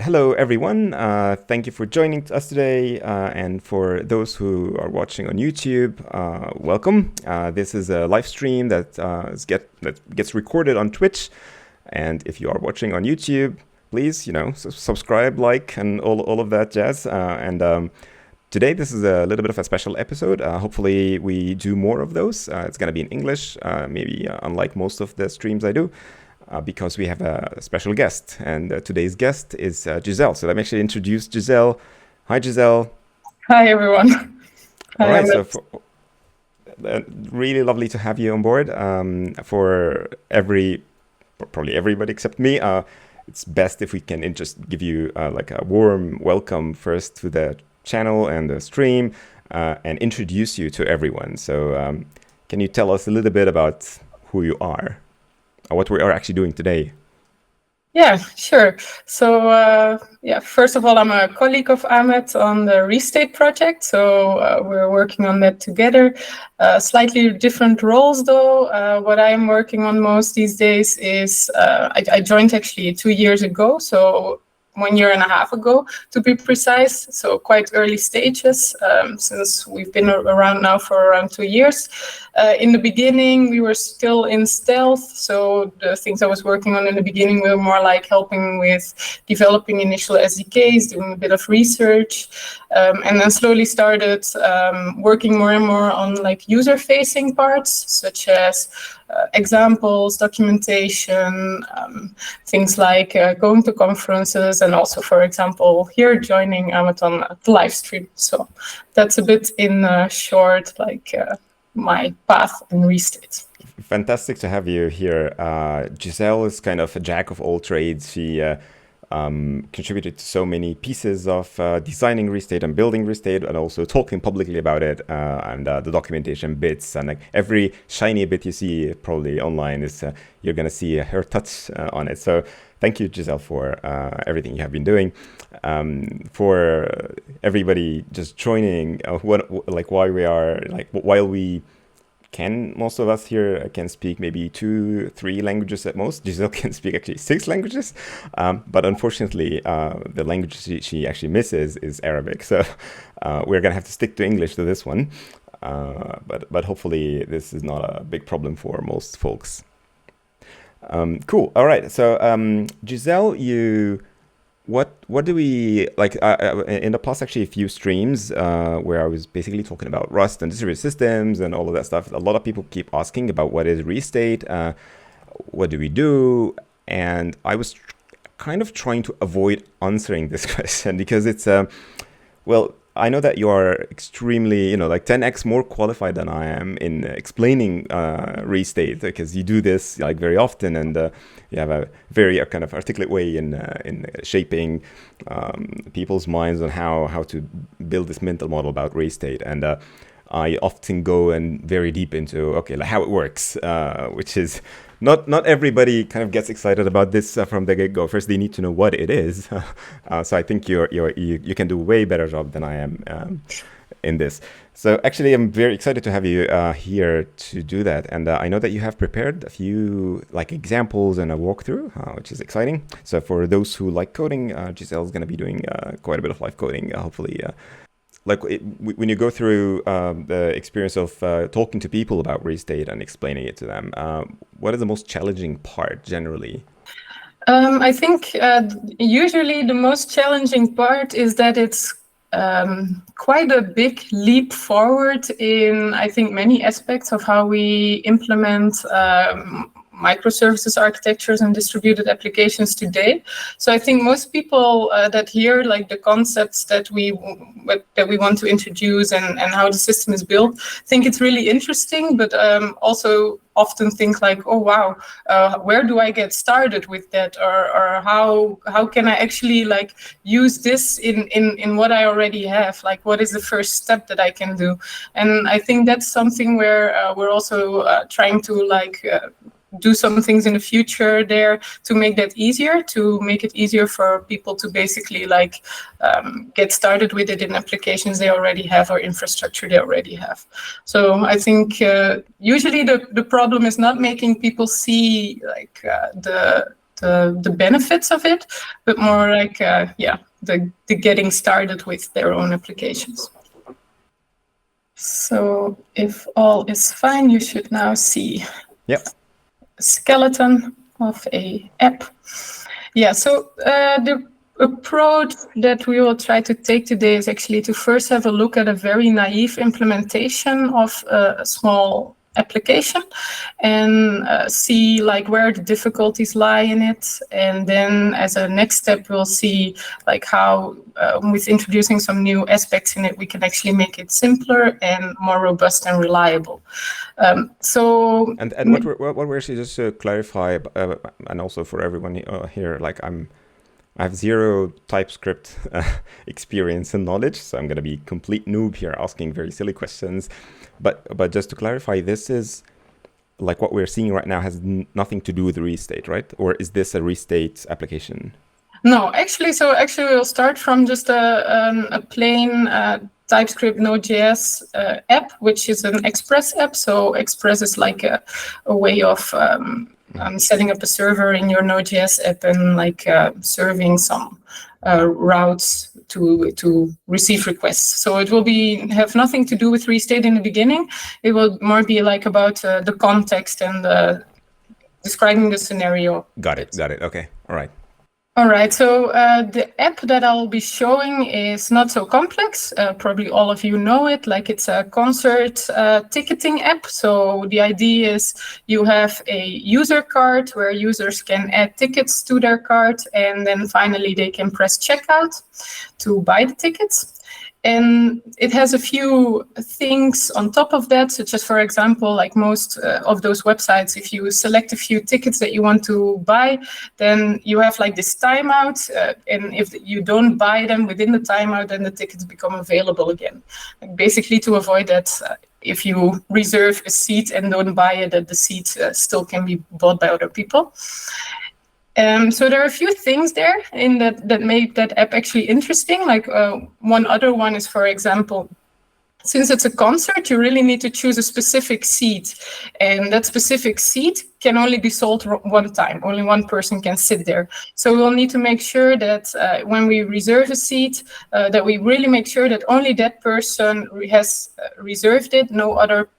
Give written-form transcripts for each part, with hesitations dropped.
Hello, everyone. Thank you for joining us today. And for those who are watching on YouTube, welcome. This is a live stream that gets recorded on Twitch. And if you are watching on YouTube, please, subscribe, like, and all of that jazz. Today, this is a little bit of a special episode. Hopefully, we do more of those. It's going to be in English, maybe unlike most of the streams I do. Because we have a special guest, and today's guest is Giselle. So let me actually introduce Giselle. Hi, Giselle. Hi, everyone. All right, so really lovely to have you on board. For probably everybody except me, it's best if we can just give you like a warm welcome first to the channel and the stream, and introduce you to everyone. So can you tell us a little bit about who you are? What we are actually doing today. Yeah, sure. So, first of all, I'm a colleague of Ahmed on the Restate project. So we're working on that together. Slightly different roles, though. What I'm working on most these days is I joined actually 2 years ago. So 1.5 years ago, to be precise. So quite early stages, since we've been around now for around 2 years. In the beginning, we were still in stealth. So the things I was working on in the beginning were more like helping with developing initial SDKs, doing a bit of research, and then slowly started working more and more on like user-facing parts, such as examples, documentation, things like going to conferences, and also, for example, here joining Ahmed on the live stream. So that's a bit in short, like my path in Restate. Fantastic to have you here. Giselle is kind of a jack of all trades. She contributed to so many pieces of designing Restate and building Restate, and also talking publicly about it, and the documentation bits, and like every shiny bit you see probably online is you're gonna see her touch on it. So thank you, Giselle, for everything you have been doing. For everybody just joining, while we can, most of us here can speak maybe 2-3 languages at most. Giselle can speak actually 6 languages, but unfortunately, the language she actually misses is Arabic. So we're gonna have to stick to English to this one. But hopefully this is not a big problem for most folks. Cool. All right. So Giselle, what do we like in the past, actually a few streams where I was basically talking about Rust and distributed systems and all of that stuff. A lot of people keep asking about what is Restate, what do we do? And I was kind of trying to avoid answering this question because it's, well, I know that you are extremely, like 10x more qualified than I am in explaining Restate, because you do this like very often, and you have a very kind of articulate way in shaping people's minds on how to build this mental model about Restate. And I often go and very deep into like how it works, which is not everybody kind of gets excited about this from the get-go. First, they need to know what it is. So I think you can do a way better job than I am in this. So actually, I'm very excited to have you here to do that. And I know that you have prepared a few like examples and a walkthrough, which is exciting. So for those who like coding, Giselle is going to be doing quite a bit of live coding, hopefully. When you go through the experience of talking to people about Restate and explaining it to them, what is the most challenging part generally? I think usually the most challenging part is that it's quite a big leap forward in, I think, many aspects of how we implement microservices architectures and distributed applications today. So I think most people that hear like the concepts that we want to introduce and how the system is built think it's really interesting, but also often think like, oh wow, where do I get started with that, or how can I actually like use this in what I already have? Like, what is the first step that I can do? And I think that's something where we're also trying to like do some things in the future there to make that easier, to make it easier for people to basically like get started with it in applications they already have or infrastructure they already have. So I think usually the problem is not making people see like the the benefits of it, but more like the getting started with their own applications. So if all is fine, you should now see Yep. a skeleton of a app. Yeah, so the approach that we will try to take today is actually to first have a look at a very naive implementation of a small application and see like where the difficulties lie in it. And then as a next step, we'll see like how with introducing some new aspects in it, we can actually make it simpler and more robust and reliable. And what we're actually just to clarify, and also for everyone here, like I have zero TypeScript experience and knowledge, so I'm going to be complete noob here asking very silly questions. But just to clarify, this is like what we're seeing right now has nothing to do with Restate, right? Or is this a Restate application? No, actually we'll start from just a plain TypeScript Node.js app, which is an Express app. So Express is like a way of setting up a server in your Node.js app and like serving some routes to receive requests. So it will have nothing to do with Restate in the beginning. It will more be like about the context and describing the scenario. Got it. Okay. All right. All right, so the app that I'll be showing is not so complex. Probably all of you know it, like it's a concert ticketing app. So the idea is you have a user card where users can add tickets to their cart, and then finally they can press checkout to buy the tickets. And it has a few things on top of that, such as, for example, like most of those websites, if you select a few tickets that you want to buy, then you have like this timeout. And if you don't buy them within the timeout, then the tickets become available again. Like basically to avoid that, if you reserve a seat and don't buy it, that the seat still can be bought by other people. So there are a few things there in that make that app actually interesting. Like one other one is, for example, since it's a concert, you really need to choose a specific seat. And that specific seat can only be sold one time. Only one person can sit there. So we'll need to make sure that when we reserve a seat, that we really make sure that only that person has reserved it, no other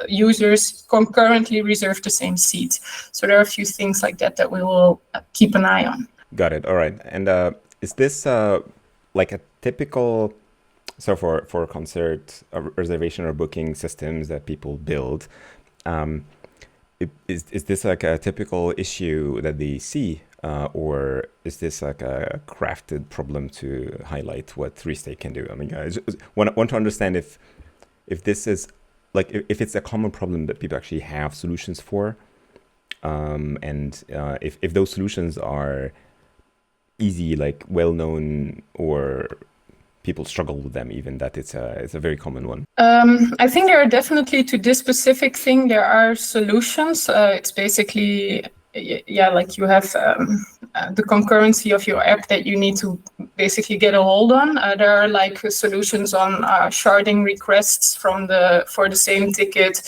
users concurrently reserve the same seat. So there are a few things like that we will keep an eye on. Got it. All right. And is this like a typical, so for concert reservation or booking systems that people build, is this like a typical issue that they see, or is this like a crafted problem to highlight what Restate can do? I mean, I just want to understand if this is like if it's a common problem that people actually have solutions for, and if those solutions are easy, like well-known, or people struggle with them, even that it's a very common one. I think there are definitely, to this specific thing, there are solutions. It's basically, like you have the concurrency of your app that you need to basically get a hold on. There are like solutions on sharding requests for the same ticket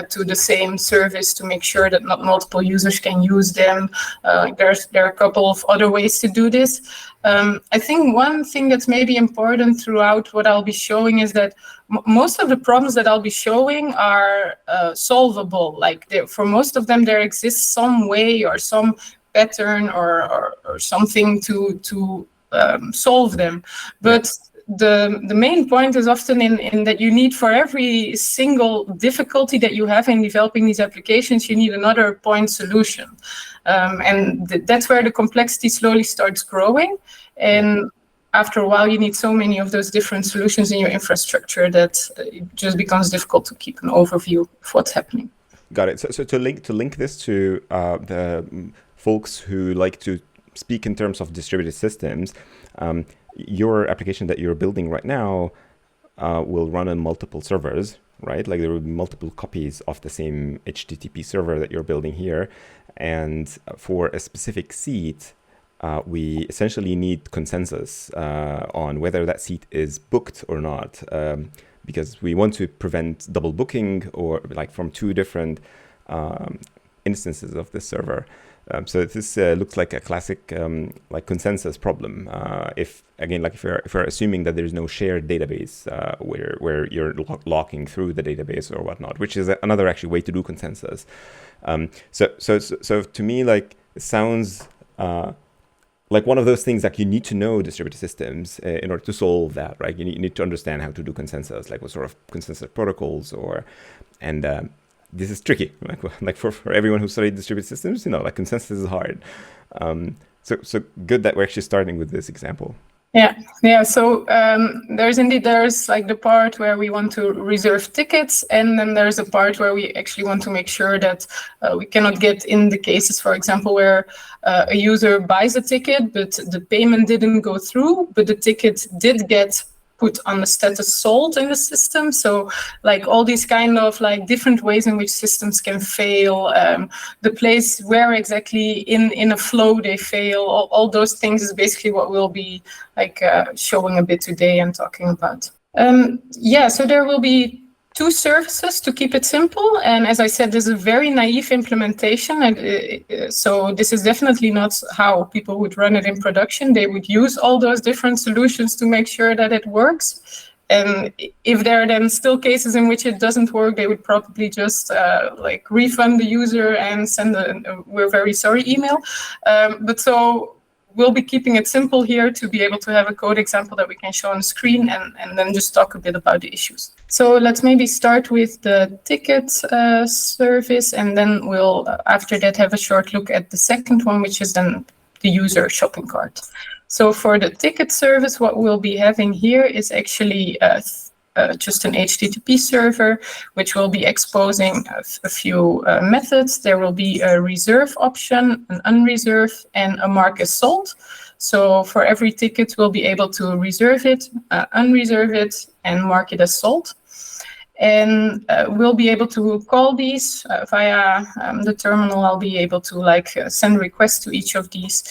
to the same service to make sure that not multiple users can use them. There are a couple of other ways to do this. I think one thing that's maybe important throughout what I'll be showing is that most of the problems that I'll be showing are solvable. Like for most of them, there exists some way or some pattern or something to solve them. But the main point is often in that you need, for every single difficulty that you have in developing these applications, you need another point solution. And that's where the complexity slowly starts growing. And after a while, you need so many of those different solutions in your infrastructure that it just becomes difficult to keep an overview of what's happening. Got it. So to link this to the folks who like to speak in terms of distributed systems, your application that you're building right now will run on multiple servers, right? Like there will be multiple copies of the same HTTP server that you're building here. And for a specific seat, we essentially need consensus on whether that seat is booked or not, because we want to prevent double booking or like from two different instances of the server. So this looks like a classic like consensus problem. If you're assuming that there's no shared database where you're locking through the database or whatnot, which is another actually way to do consensus. So to me, like, it sounds like one of those things that you need to know distributed systems in order to solve that, right? You need to understand how to do consensus, like what sort of consensus protocols and this is tricky. Like for everyone who studied distributed systems, like consensus is hard. So good that we're actually starting with this example. Yeah. So there's like the part where we want to reserve tickets, and then there's a part where we actually want to make sure that we cannot get in the cases, for example, where a user buys a ticket, but the payment didn't go through, but the ticket did get put on the status sold in the system. So like all these kind of like different ways in which systems can fail, the place where exactly in a flow they fail, all those things is basically what we'll be like showing a bit today and talking about. So there will be 2 services to keep it simple. And as I said, this is a very naive implementation. And so this is definitely not how people would run it in production. They would use all those different solutions to make sure that it works. And if there are then still cases in which it doesn't work, they would probably just like refund the user and send a "we're very sorry" email. So we'll be keeping it simple here to be able to have a code example that we can show on the screen and then just talk a bit about the issues. So let's maybe start with the ticket service, and then we'll, after that, have a short look at the second one, which is then the user shopping cart. So for the ticket service, what we'll be having here is actually just an HTTP server, which will be exposing a few methods. There will be a reserve option, an UnReserve, and a mark as sold. So for every ticket, we'll be able to reserve it, UnReserve it, and mark it as sold. And we'll be able to call these via the terminal. I'll be able to send requests to each of these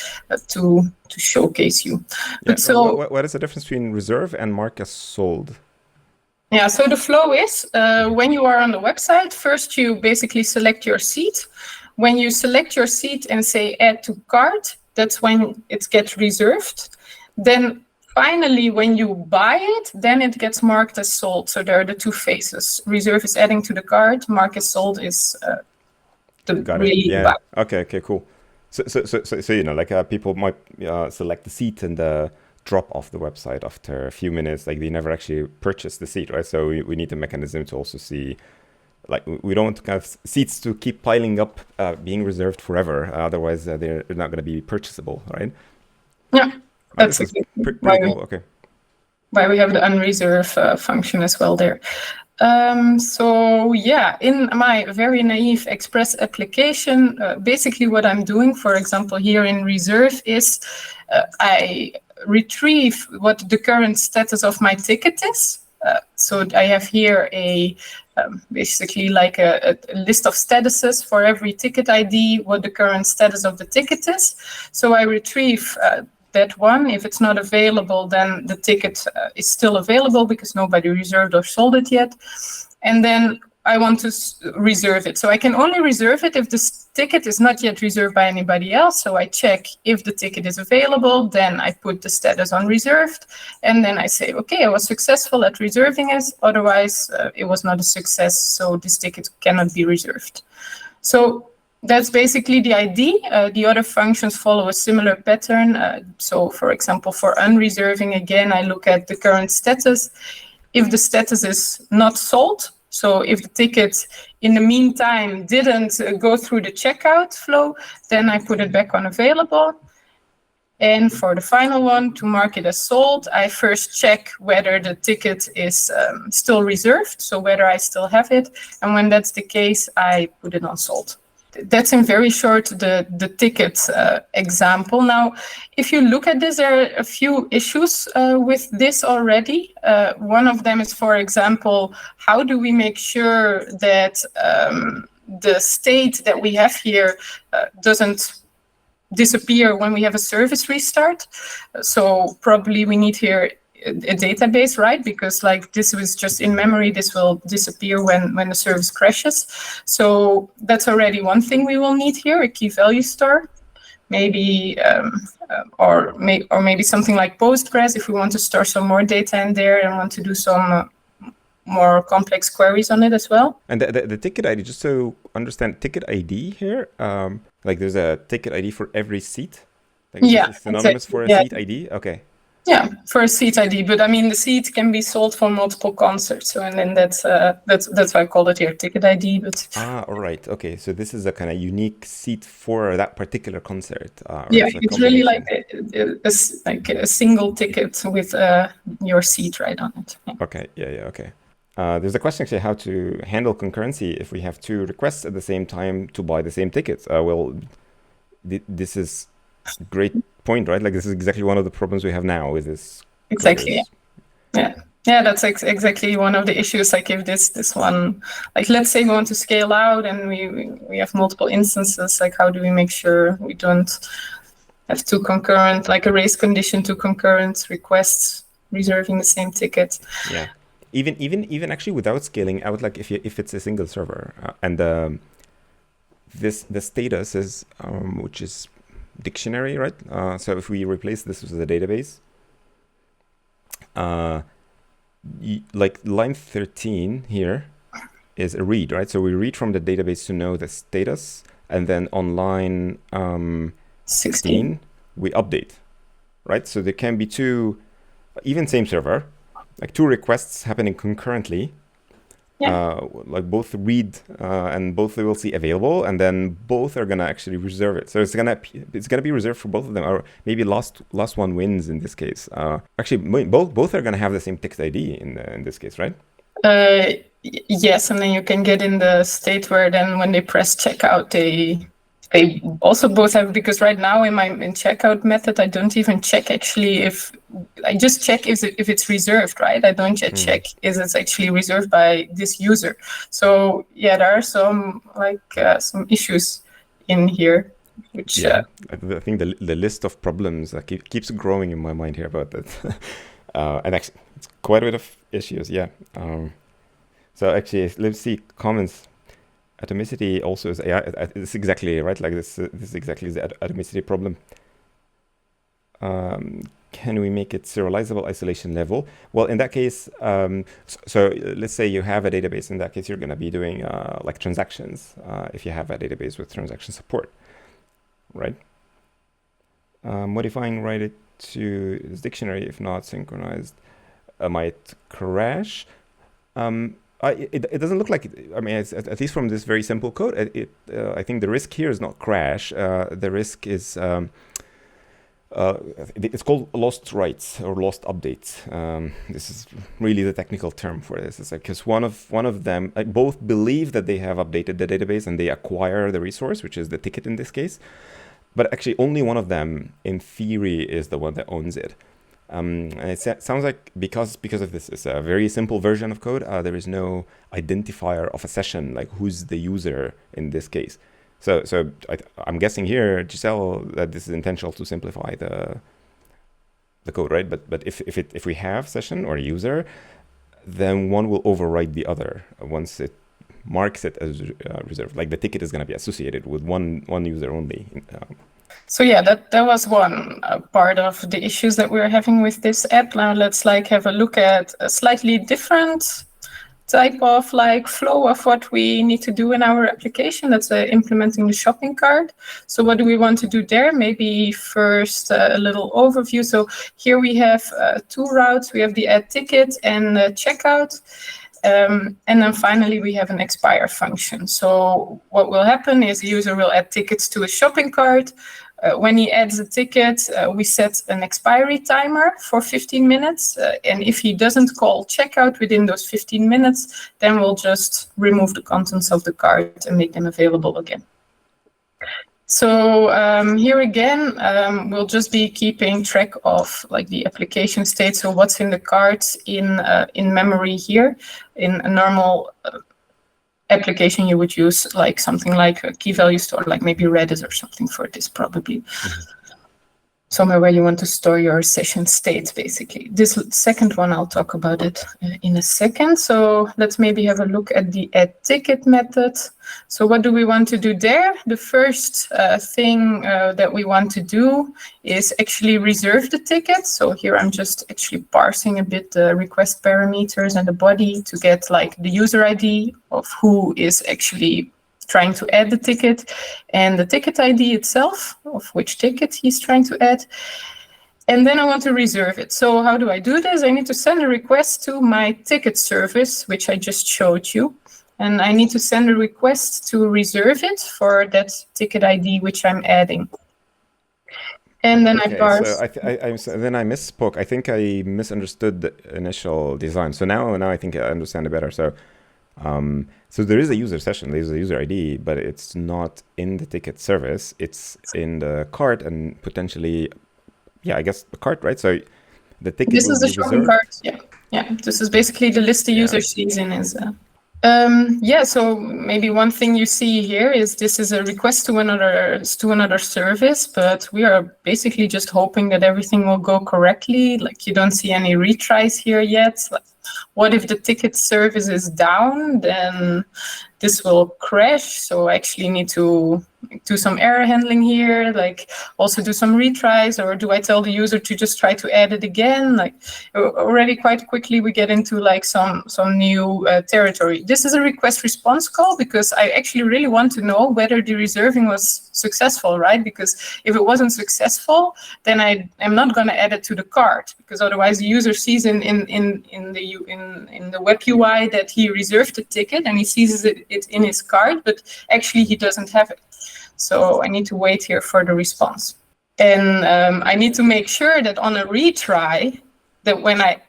to showcase you. Yeah. So what is the difference between reserve and mark as sold? Yeah, so the flow is when you are on the website, first you basically select your seat. When you select your seat and say add to cart, that's when it gets reserved. Then finally, when you buy it, then it gets marked as sold. So there are the 2 phases. Reserve is adding to the cart. Mark as sold is really yeah. Okay, cool. So people might select the seat and drop off the website after a few minutes. Like they never actually purchase the seat, right? So we need a mechanism to also see, like we don't want kind of seats to keep piling up, being reserved forever. Otherwise, they're not going to be purchasable, right? Yeah. That's pretty cool. Okay. Why we have the UnReserve function as well there. In my very naive Express application, basically what I'm doing, for example, here in Reserve is I retrieve what the current status of my ticket is. So I have here basically like a list of statuses for every ticket ID, what the current status of the ticket is. So I retrieve that one. If it's not available, then the ticket is still available because nobody reserved or sold it yet. And then I want to reserve it. So I can only reserve it if this ticket is not yet reserved by anybody else. So I check if the ticket is available, then I put the status on reserved, and then I say, okay, I was successful at reserving it. Otherwise, it was not a success, so this ticket cannot be reserved. So that's basically the idea. The other functions follow a similar pattern. So for example, for unreserving, again, I look at the current status. If the status is not sold, so if the ticket in the meantime didn't go through the checkout flow, then I put it back on available. And for the final one, to mark it as sold, I first check whether the ticket is still reserved, so whether I still have it. And when that's the case, I put it on sold. That's in very short the ticket example. Now, if you look at this, there are a few issues with this already. One of them is, for example, how do we make sure that the state that we have here doesn't disappear when we have a service restart? So probably we need here a database, right? Because like this was just in memory, this will disappear when the service crashes. So that's already one thing we will need here, a key value store. Maybe or maybe something like Postgres if we want to store some more data in there and want to do some more complex queries on it as well. And the ticket ID, just so understand, ticket ID here, like there's a ticket ID for every seat. Like it's synonymous for a seat ID. Okay. Yeah, for a seat ID, but I mean the seat can be sold for multiple concerts, so and then that's why I call it here ticket ID. But all right, okay, so this is a kind of unique seat for that particular concert. Yeah, it's really like a single ticket with your seat right on it. Yeah. Okay, yeah, okay. There's a question actually how to handle concurrency if we have two requests at the same time to buy the same tickets. Well, this is great point, right? Like this is exactly one of the problems we have now with this. Exactly. Yeah. That's exactly one of the issues. Like if this one, like let's say we want to scale out and we have multiple instances. Like how do we make sure we don't have two concurrent, like a race condition, two concurrent requests reserving the same ticket? Yeah. Even actually without scaling out, like if it's a single server and the status is which is dictionary, right? So if we replace this with a database, like line 13 here is a read, right? So we read from the database to know the status, and then on line 16 we update, right? So there can be two, even same server, like two requests happening concurrently. Like both read and both they will see available, and then both are gonna actually reserve it. So it's gonna be reserved for both of them, or maybe last one wins in this case. Actually, both are gonna have the same ticket ID in this case, right? Yes, and then you can get in the state where then when they press checkout, they also both have, because right now in checkout method, I don't even check actually I just check if it's reserved, right? I don't yet check is it's actually reserved by this user. So yeah, there are some some issues in here, which I think the list of problems keeps growing in my mind here about that. And actually, it's quite a bit of issues, yeah. So actually, let's see comments. Atomicity also is, it's exactly right. Like this is exactly the atomicity problem. Can we make it serializable isolation level? Well, in that case, so let's say you have a database. In that case, you're going to be doing like transactions if you have a database with transaction support, right? Modifying write it to this dictionary if not synchronized might crash. It doesn't look like it. I mean, at least from this very simple code, I think the risk here is not crash. The risk is it's called lost writes or lost updates. This is really the technical term for this. It's like because one of them both believe that they have updated the database and they acquire the resource, which is the ticket in this case. But actually, only one of them, in theory, is the one that owns it. And it sounds like because of this, it's a very simple version of code. There is no identifier of a session, like who's the user in this case. So I'm guessing here, Giselle, that this is intentional to simplify the code, right? But if we have session or user, then one will override the other once it marks it as reserved. Like the ticket is going to be associated with one user only. So yeah, that was one part of the issues that we're having with this app. Now let's have a look at a slightly different type of flow of what we need to do in our application. That's implementing the shopping cart. So what do we want to do there? Maybe first a little overview. So here we have two routes. We have the add ticket and checkout. And then finally, we have an expire function. So what will happen is the user will add tickets to a shopping cart. When he adds a ticket, we set an expiry timer for 15 minutes. And if he doesn't call checkout within those 15 minutes, then we'll just remove the contents of the cart and make them available again. So here again, we'll just be keeping track of the application state. So what's in the cart in memory here. In a normal application, you would use something like a key value store, like maybe Redis or something for this probably. somewhere where you want to store your session state, basically. This second one, I'll talk about it in a second. So let's maybe have a look at the add ticket method. So what do we want to do there? The first thing that we want to do is actually reserve the ticket. So here I'm just actually parsing a bit the request parameters and the body to get like the user ID of who is actually trying to add the ticket and the ticket ID itself of which ticket he's trying to add. And then I want to reserve it. So how do I do this? I need to send a request to my ticket service, which I just showed you. And I need to send a request to reserve it for that ticket ID which I'm adding. And then Okay, I parse. so then I misspoke. I think I misunderstood the initial design. So now I think I understand it better. So there is a user session, there's a user ID, but it's not in the ticket service. It's in the cart and potentially, yeah, I guess the cart, right? So the ticket This will is the be shopping reserved. cart. Yeah. This is basically the list the Yeah. user sees in is. So maybe one thing you see here is this is a request to another service, but we are basically just hoping that everything will go correctly. Like you don't see any retries here yet. Like, what if the ticket service is down? Then this will crash. So I actually need to do some error handling here, like also do some retries, or do I tell the user to just try to add it again? Like already quite quickly we get into like some new territory. This is a request response call because I actually really want to know whether the reserving was successful, right? Because if it wasn't successful, then I'm not going to add it to the cart, because otherwise the user sees in the web UI that he reserved the ticket and he sees it in his cart, but actually he doesn't have it. So I need to wait here for the response. And I need to make sure that on a retry, that when I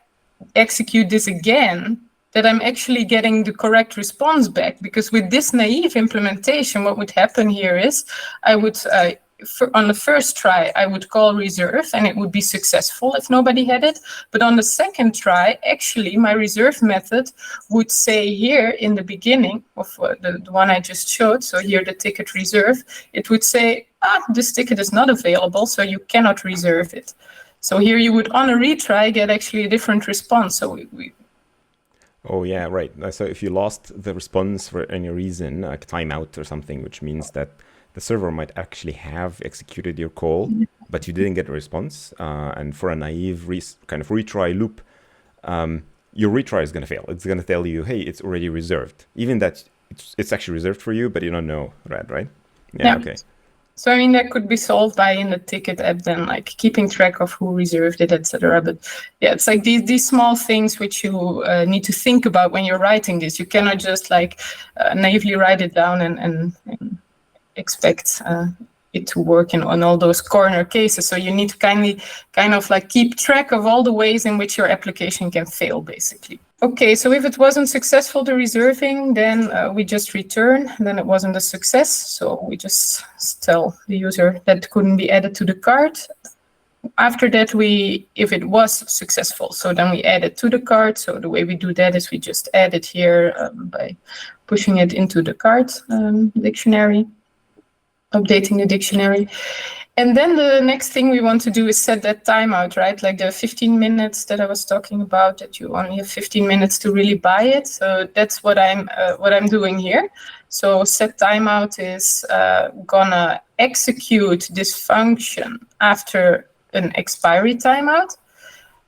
execute this again, that I'm actually getting the correct response back. Because with this naive implementation, what would happen here is I would, on the first try, I would call reserve and it would be successful if nobody had it. But on the second try, actually, my reserve method would say here in the beginning of the one I just showed, so here the ticket reserve, it would say, this ticket is not available, so you cannot reserve it. So here you would, on a retry, get actually a different response. So Oh yeah, right. So if you lost the response for any reason, like timeout or something, which means that the server might actually have executed your call, but you didn't get a response. And for a naive kind of retry loop, your retry is going to fail. It's going to tell you, hey, it's already reserved. Even that it's actually reserved for you, but you don't know that, right? Yeah, okay. So I mean, that could be solved by in the ticket app then, like keeping track of who reserved it, etc. But yeah, it's like these small things which you need to think about when you're writing this. You cannot just like naively write it down and expect it to work on all those corner cases. So you need to kind of like keep track of all the ways in which your application can fail, basically. Okay, so if it wasn't successful, the reserving, then we just return, then it wasn't a success. So we just tell the user that couldn't be added to the cart. After that, if it was successful, so then we add it to the cart. So the way we do that is we just add it here by pushing it into the cart dictionary, updating the dictionary. And then the next thing we want to do is set that timeout, right? Like the 15 minutes that I was talking about, that you only have 15 minutes to really buy it. So that's what I'm doing here. So set timeout is gonna execute this function after an expiry timeout.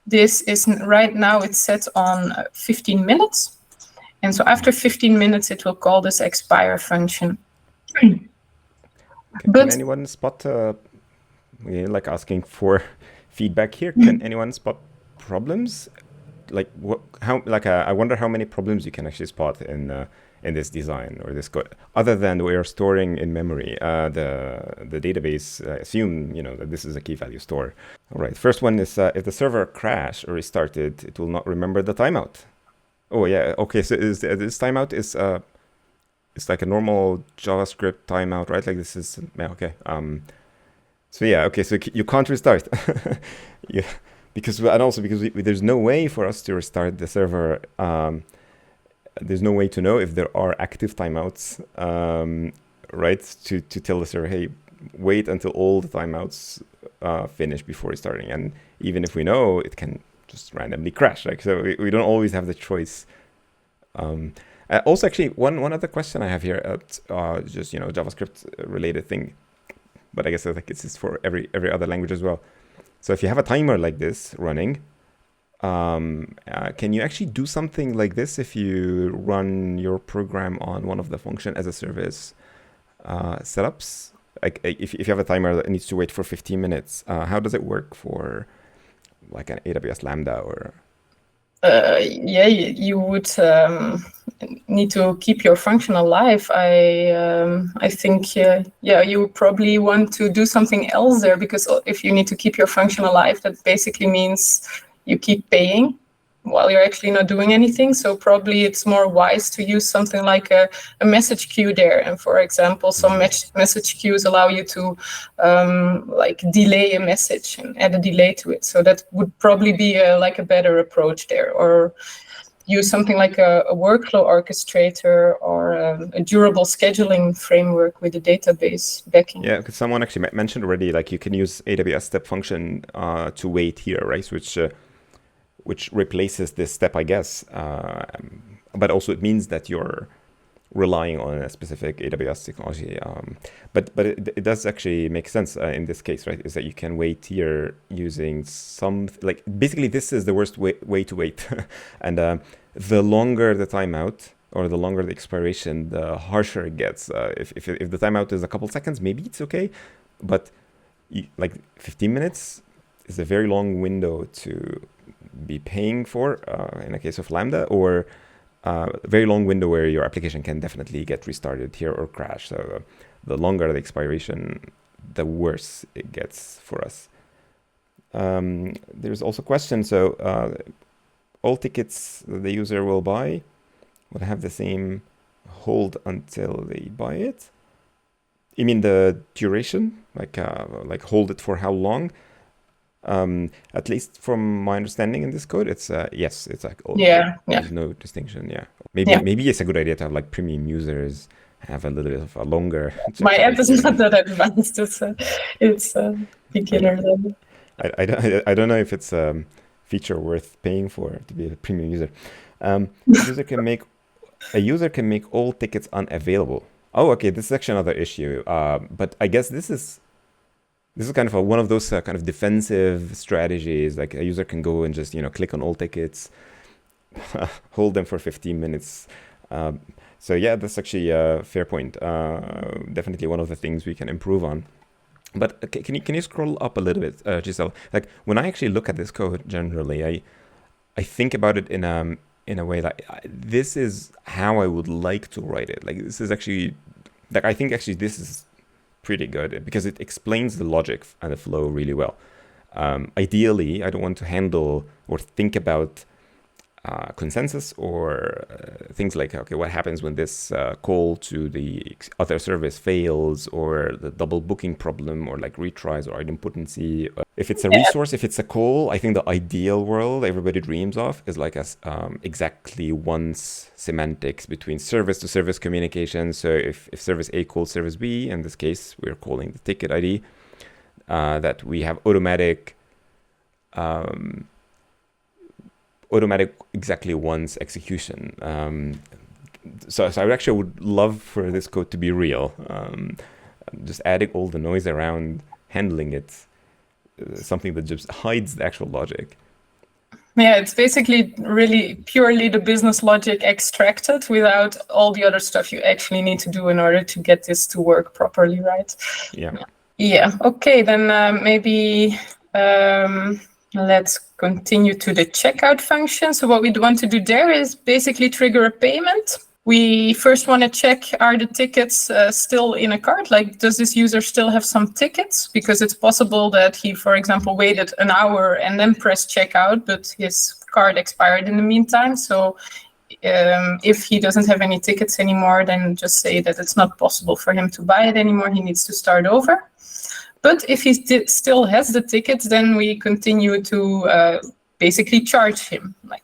This is right now it's set on 15 minutes. And so after 15 minutes, it will call this expire function. Can anyone spot, like asking for feedback here, can anyone spot problems? Like I wonder how many problems you can actually spot in this design or this code, other than we are storing in memory. The database assume that this is a key value store. All right, first one is if the server crashed or restarted, it will not remember the timeout. Oh yeah, okay. So this timeout is it's like a normal JavaScript timeout, right? Like this is okay. So yeah, okay. So you can't restart, yeah, because there's no way for us to restart the server. There's no way to know if there are active timeouts, right? To tell the server, hey, wait until all the timeouts finish before restarting. And even if we know, it can just randomly crash. Like, so we don't always have the choice. Also, actually, one other question I have here, just JavaScript related thing, but I guess I think it's just for every other language as well. So if you have a timer like this running, can you actually do something like this if you run your program on one of the function as a service setups? Like if you have a timer that needs to wait for 15 minutes, how does it work for like an AWS Lambda or? You would need to keep your function alive. I think you would probably want to do something else there, because if you need to keep your function alive, that basically means you keep paying while you're actually not doing anything. So probably it's more wise to use something like a message queue there. And for example, some message queues allow you to like delay a message and add a delay to it. So that would probably be a better approach there. Or use something like a workflow orchestrator or a durable scheduling framework with a database backing. Yeah, because someone actually mentioned already, like you can use AWS step function to wait here, right? Which replaces this step, I guess. But also it means that you're relying on a specific AWS technology. But it does actually make sense in this case, right? Is that you can wait here using basically this is the worst way to wait. And the longer the timeout or the longer the expiration, the harsher it gets. If the timeout is a couple seconds, maybe it's okay. But like 15 minutes is a very long window to be paying for in a case of Lambda, or a very long window where your application can definitely get restarted here or crash. So the longer the expiration, the worse it gets for us. There's also a question. So all tickets that the user will buy will have the same hold until they buy it. You mean the duration? Like hold it for how long? At least from my understanding in this code, it's yes, it's like there's no distinction. Yeah, maybe it's a good idea to have like premium users have a little bit of a longer. My app is not that advanced. It's beginner level. I don't know if it's a feature worth paying for to be a premium user. A user can make all tickets unavailable. Oh, okay. This is actually another issue. But I guess this is kind of one of those kind of defensive strategies. Like a user can go and just click on all tickets, hold them for 15 minutes. So yeah, that's actually a fair point. Definitely one of the things we can improve on. But can you scroll up a little bit, Giselle? Like when I actually look at this code, generally, I think about it in a way that this is how I would like to write it. Like this is actually, like I think actually this is pretty good because it explains the logic and the flow really well. Ideally, I don't want to handle or think about consensus or things like, okay, what happens when this call to the other service fails, or the double booking problem, or like retries or idempotency. If it's a resource, if it's a call, I think the ideal world everybody dreams of is like a exactly once semantics between service to service communication. So if service A calls service B, in this case, we're calling the ticket ID, that we have automatic exactly once execution. So I would love for this code to be real. Just adding all the noise around handling it, something that just hides the actual logic. Yeah, it's basically really purely the business logic extracted without all the other stuff you actually need to do in order to get this to work properly, right? Yeah. Okay, then maybe let's continue to the checkout function. So what we want to do there is basically trigger a payment. We first want to check, are the tickets still in a cart? Like, does this user still have some tickets? Because it's possible that he, for example, waited an hour and then pressed checkout, but his card expired in the meantime. So if he doesn't have any tickets anymore, then just say that it's not possible for him to buy it anymore. He needs to start over. But if he still has the tickets, then we continue to basically charge him, like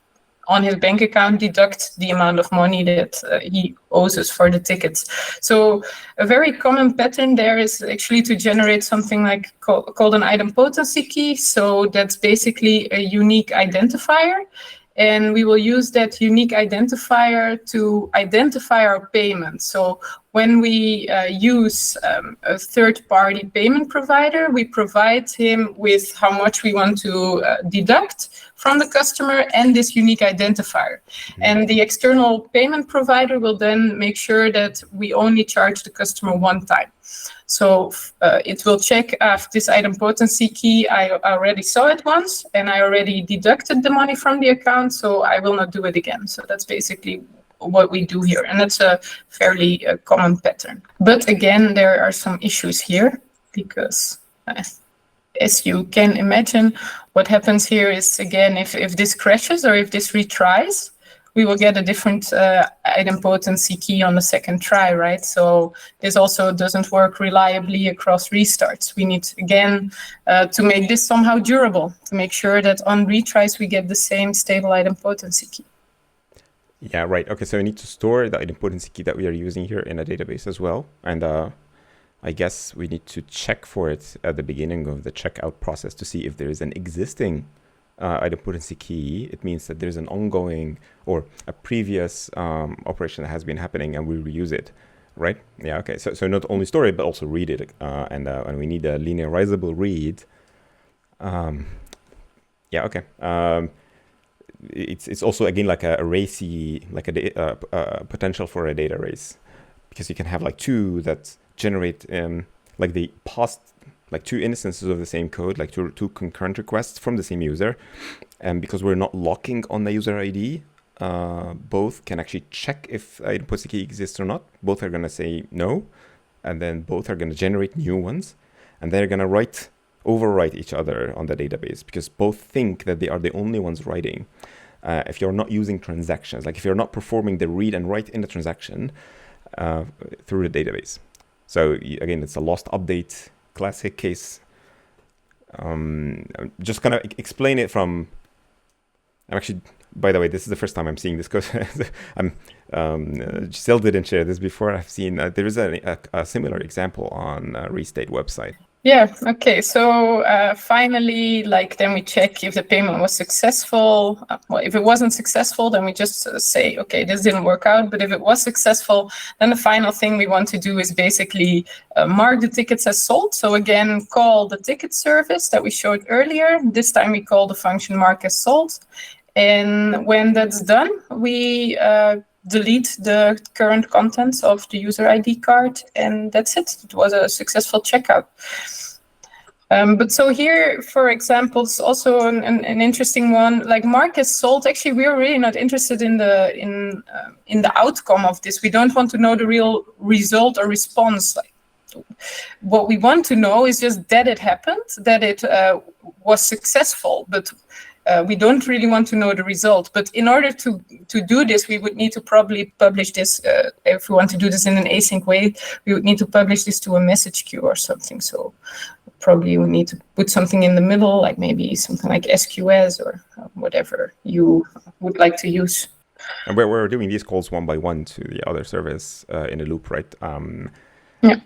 on his bank account deduct the amount of money that he owes us for the tickets. So a very common pattern there is actually to generate something like called an idempotency key. So that's basically a unique identifier. And we will use that unique identifier to identify our payment. So when we use a third-party payment provider, we provide him with how much we want to deduct from the customer and this unique identifier. And the external payment provider will then make sure that we only charge the customer one time. So it will check if this idempotency key, I already saw it once and I already deducted the money from the account, so I will not do it again. So that's basically what we do here. And that's a fairly common pattern. But again, there are some issues here because as you can imagine, what happens here is, again, if this crashes or if this retries, we will get a different idempotency key on the second try, right? So this also doesn't work reliably across restarts. We need, again, to make this somehow durable, to make sure that on retries we get the same stable idempotency key. Yeah, right. Okay, so we need to store the idempotency key that we are using here in a database as well. And I guess we need to check for it at the beginning of the checkout process to see if there is an existing idempotency key. It means that there's an ongoing or a previous operation that has been happening and we reuse it, right? Yeah, okay. So not only store it, but also read it. And we need a linearizable read. Yeah, okay. It's also, again, like a racy, like a potential for a data race, because you can have like two that generate like the past, like two instances of the same code, like two concurrent requests from the same user. And because we're not locking on the user ID, both can actually check if idempotency key exists or not. Both are going to say no, and then both are going to generate new ones, and they're going to overwrite each other on the database, because both think that they are the only ones writing. If you're not using transactions, like if you're not performing the read and write in the transaction through the database. So again, it's a lost update classic case. Just kind of explain it from. I'm actually, by the way, this is the first time I'm seeing this code. Giselle didn't share this before. I've seen there is a similar example on Restate website. Yeah, okay. So finally, then we check if the payment was successful. Well, if it wasn't successful, then we just say, okay, this didn't work out. But if it was successful, then the final thing we want to do is basically mark the tickets as sold. So again, call the ticket service that we showed earlier. This time we call the function mark as sold. And when that's done, we delete the current contents of the user ID card, and that's it. It was a successful checkout. But so here, for example, it's also an interesting one. Like mark as sold. Actually, we're really not interested in the outcome of this. We don't want to know the real result or response. What we want to know is just that it happened, that it was successful, but we don't really want to know the result. But in order to do this, we would need to probably publish this. If we want to do this in an async way, we would need to publish this to a message queue or something. So probably we need to put something in the middle, like maybe something like SQS or whatever you would like to use. And we're doing these calls one by one to the other service in a loop, right? Yeah.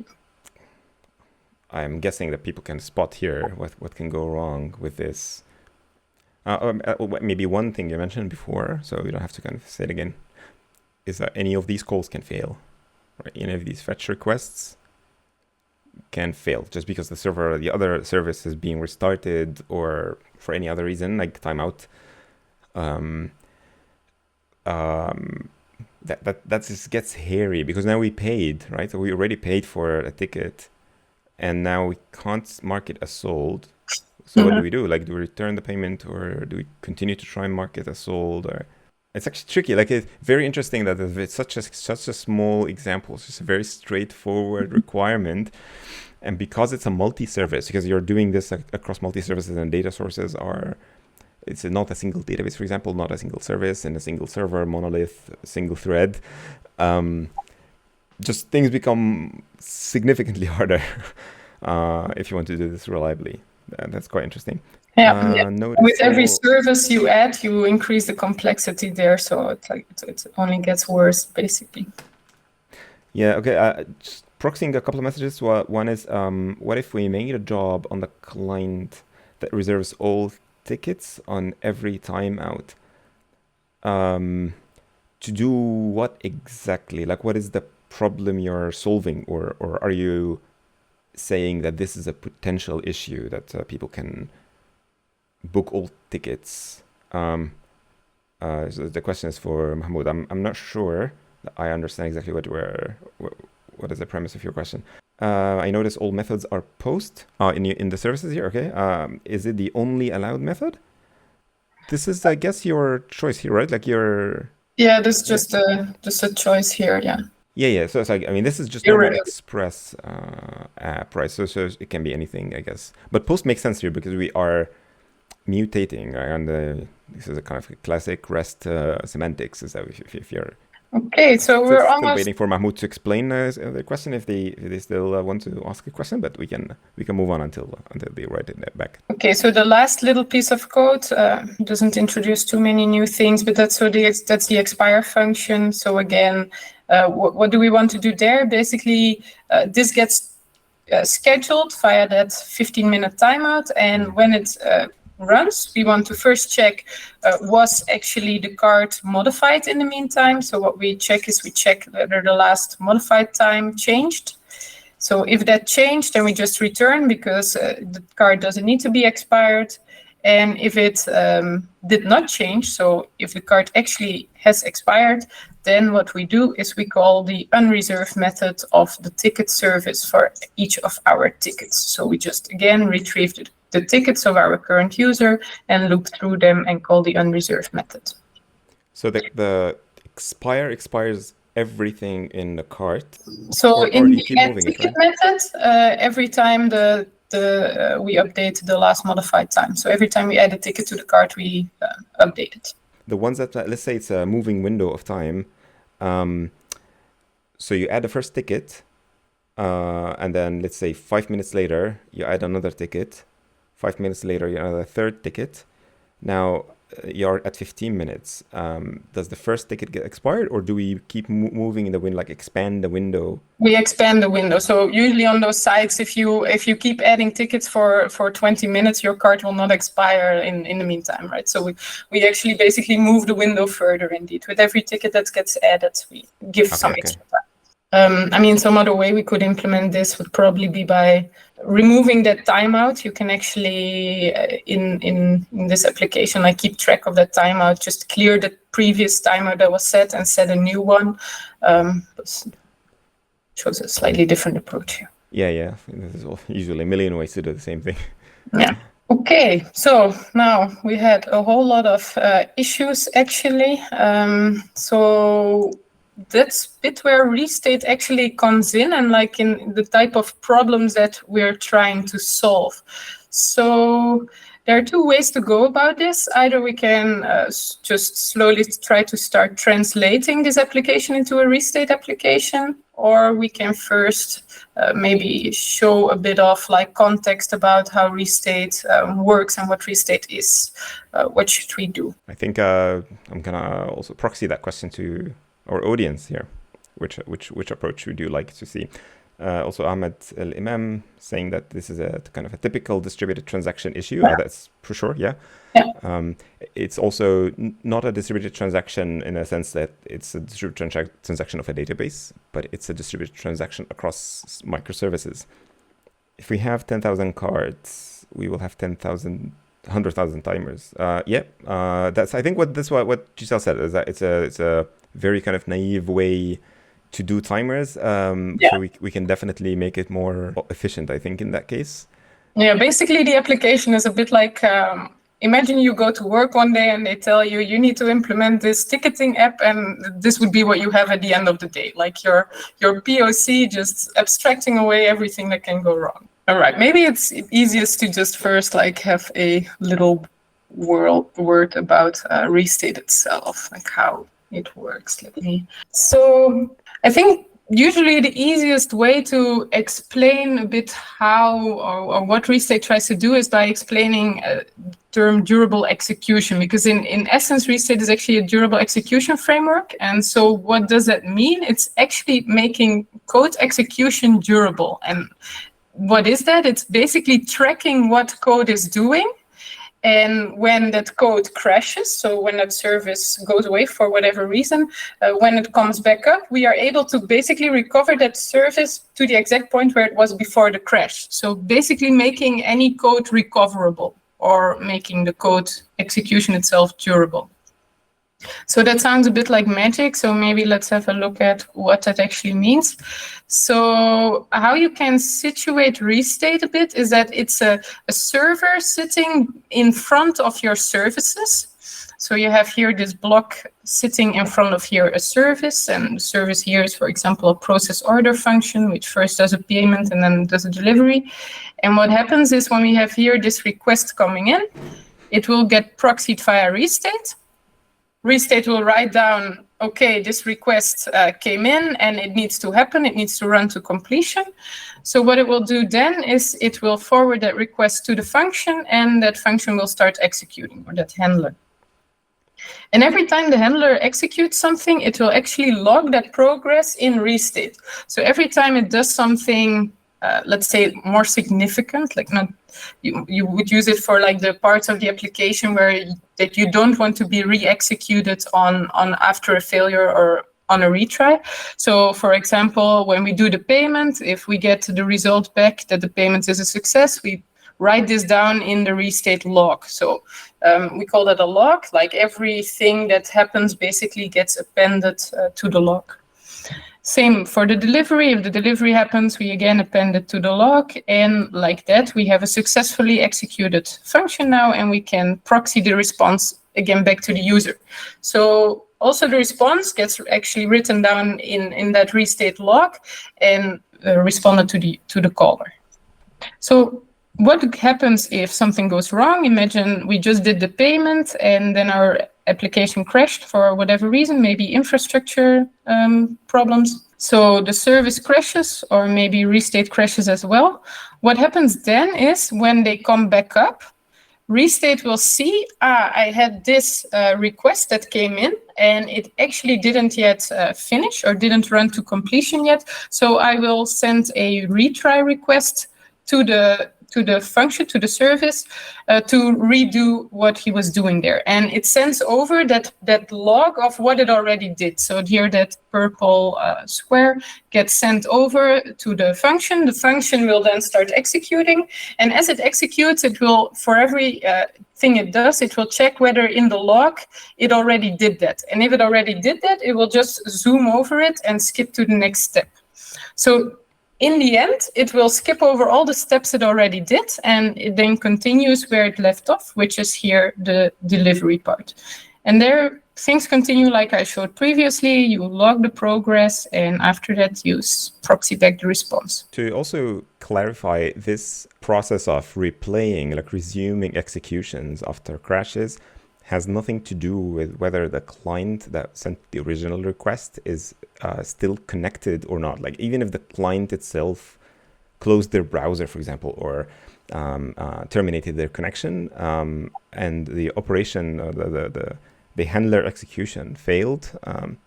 I'm guessing that people can spot here what can go wrong with this. Maybe one thing you mentioned before, so you don't have to kind of say it again, is that any of these calls can fail. Right? Any of these fetch requests can fail just because the other service is being restarted, or for any other reason, like timeout. That just gets hairy, because now we paid, right? So we already paid for a ticket, and now we can't mark it as sold. So what do we do? Like, do we return the payment, or do we continue to try and mark it as sold? Or it's actually tricky. Like, it's very interesting that it's such a small example. It's just a very straightforward requirement. And because it's a multi-service, because you're doing this across multi-services and data sources it's not a single database, for example, not a single service and a single server, monolith, single thread. Just things become significantly harder if you want to do this reliably. That's quite interesting. Yeah. Notice With every all. service you add, you increase the complexity there, so it only gets worse, basically. Yeah, okay. Just proxying a couple of messages. One is, what if we made a job on the client that reserves all tickets on every timeout? To do what exactly? Like, what is the problem you're solving, or are you saying that this is a potential issue that people can book all tickets? So the question is for Mahmoud. I'm not sure that I understand exactly what is the premise of your question. I notice all methods are post in the services here. Okay. Is it the only allowed method? This is, I guess, your choice here, right? Like your. Yeah, this is just a choice here. Yeah. Yeah. So it's like, I mean, this is just You're normal right. Express app, right? So it can be anything, I guess. But post makes sense here because we are mutating, right? And this is a kind of a classic REST semantics. Is that if you're. Okay, so So we're it's still almost. waiting for Mahmoud to explain the question if they still want to ask a question, but we can move on until they write it back. Okay, so the last little piece of code doesn't introduce too many new things, but that's the expire function. So again, what do we want to do there? Basically, this gets scheduled via that 15-minute timeout, and when it runs, we want to first check was actually the card modified in the meantime. So what we check is whether the last modified time changed. So if that changed, then we just return because the card doesn't need to be expired. And if it did not change, so if the card actually has expired, then what we do is we call the UnReserve method of the ticket service for each of our tickets. So we just, again, retrieve the tickets of our current user and look through them and call the UnReserve method. So the expires everything in the cart. So or in you the keep add moving it, ticket right? method, every time we update the last modified time. So every time we add a ticket to the cart, we update it. The ones that, let's say it's a moving window of time. So you add the first ticket, and then let's say 5 minutes later, you add another ticket. 5 minutes later, you add a third ticket. Now you're at 15 minutes. Does the first ticket get expired, or do we keep moving in the window, like expand the window? We expand the window. So usually on those sites, if you keep adding tickets for 20 minutes, your card will not expire in the meantime, right? So we actually basically move the window further indeed. With every ticket that gets added, we give some extra time. I mean, some other way we could implement this would probably be by removing that timeout. You can actually, in this application, like keep track of that timeout, just clear the previous timer that was set and set a new one. Shows a slightly different approach here. Yeah. There's usually a million ways to do the same thing. Yeah. Okay, so now we had a whole lot of issues actually. So that's a bit where Restate actually comes in, and like in the type of problems that we're trying to solve. So there are two ways to go about this. Either we can just slowly try to start translating this application into a Restate application, or we can first maybe show a bit of like context about how Restate works and what Restate is. What should we do? I think I'm gonna also proxy that question to our audience here. Which approach would you like to see? Also, Ahmed El Imam saying that this is a kind of a typical distributed transaction issue. That's for sure, yeah. It's also not a distributed transaction in a sense that it's a distributed transaction of a database, but it's a distributed transaction across microservices. If we have 10,000 cards, we will have 100,000 timers. That's I think what Giselle said is that it's a very kind of naive way to do timers. So we can definitely make it more efficient, I think, in that case. Yeah, basically the application is a bit like, imagine you go to work one day and they tell you need to implement this ticketing app, and this would be what you have at the end of the day, like your POC just abstracting away everything that can go wrong. All right, maybe it's easiest to just first like have a little word about Restate itself, like how it works. So I think usually the easiest way to explain a bit how or what Restate tries to do is by explaining the term durable execution, because in essence, Restate is actually a durable execution framework. And so what does that mean? It's actually making code execution durable. And what is that? It's basically tracking what code is doing. And when that code crashes, so when that service goes away for whatever reason, when it comes back up, we are able to basically recover that service to the exact point where it was before the crash. So basically making any code recoverable or making the code execution itself durable. So that sounds a bit like magic. So maybe let's have a look at what that actually means. So how you can situate Restate a bit is that it's a server sitting in front of your services. So you have here this block sitting in front of here a service, and the service here is, for example, a process order function, which first does a payment and then does a delivery. And what happens is when we have here this request coming in, it will get proxied via Restate. Restate will write down, okay, this request came in and it needs to happen. It needs to run to completion. So what it will do then is it will forward that request to the function, and that function will start executing, or that handler. And every time the handler executes something, it will actually log that progress in Restate. So every time it does something, let's say more significant, like not, you would use it for like the parts of the application where that you don't want to be re-executed on after a failure or on a retry. So for example, when we do the payment, if we get the result back that the payment is a success, we write this down in the Restate log. So we call that a log, like everything that happens basically gets appended to the log. Same for the delivery. If the delivery happens, we again append it to the log. And like that, we have a successfully executed function now, and we can proxy the response again back to the user. So also the response gets actually written down in that Restate log and responded to the caller. So what happens if something goes wrong? Imagine we just did the payment and then our application crashed for whatever reason, maybe infrastructure problems. So the service crashes, or maybe Restate crashes as well. What happens then is when they come back up, Restate will see, I had this request that came in and it actually didn't yet finish or didn't run to completion yet. So I will send a retry request to the function, to the service, to redo what he was doing there. And it sends over that log of what it already did. So here that purple square gets sent over to the function. The function will then start executing. And as it executes, it will, for every thing it does, it will check whether in the log it already did that. And if it already did that, it will just zoom over it and skip to the next step. So in the end, it will skip over all the steps it already did, and it then continues where it left off, which is here the delivery part. And there, things continue like I showed previously. You log the progress, and after that, you proxy back the response. To also clarify, this process of replaying, like resuming executions after crashes, has nothing to do with whether the client that sent the original request is still connected or not. Like even if the client itself closed their browser, for example, or terminated their connection, and the operation, the handler execution failed,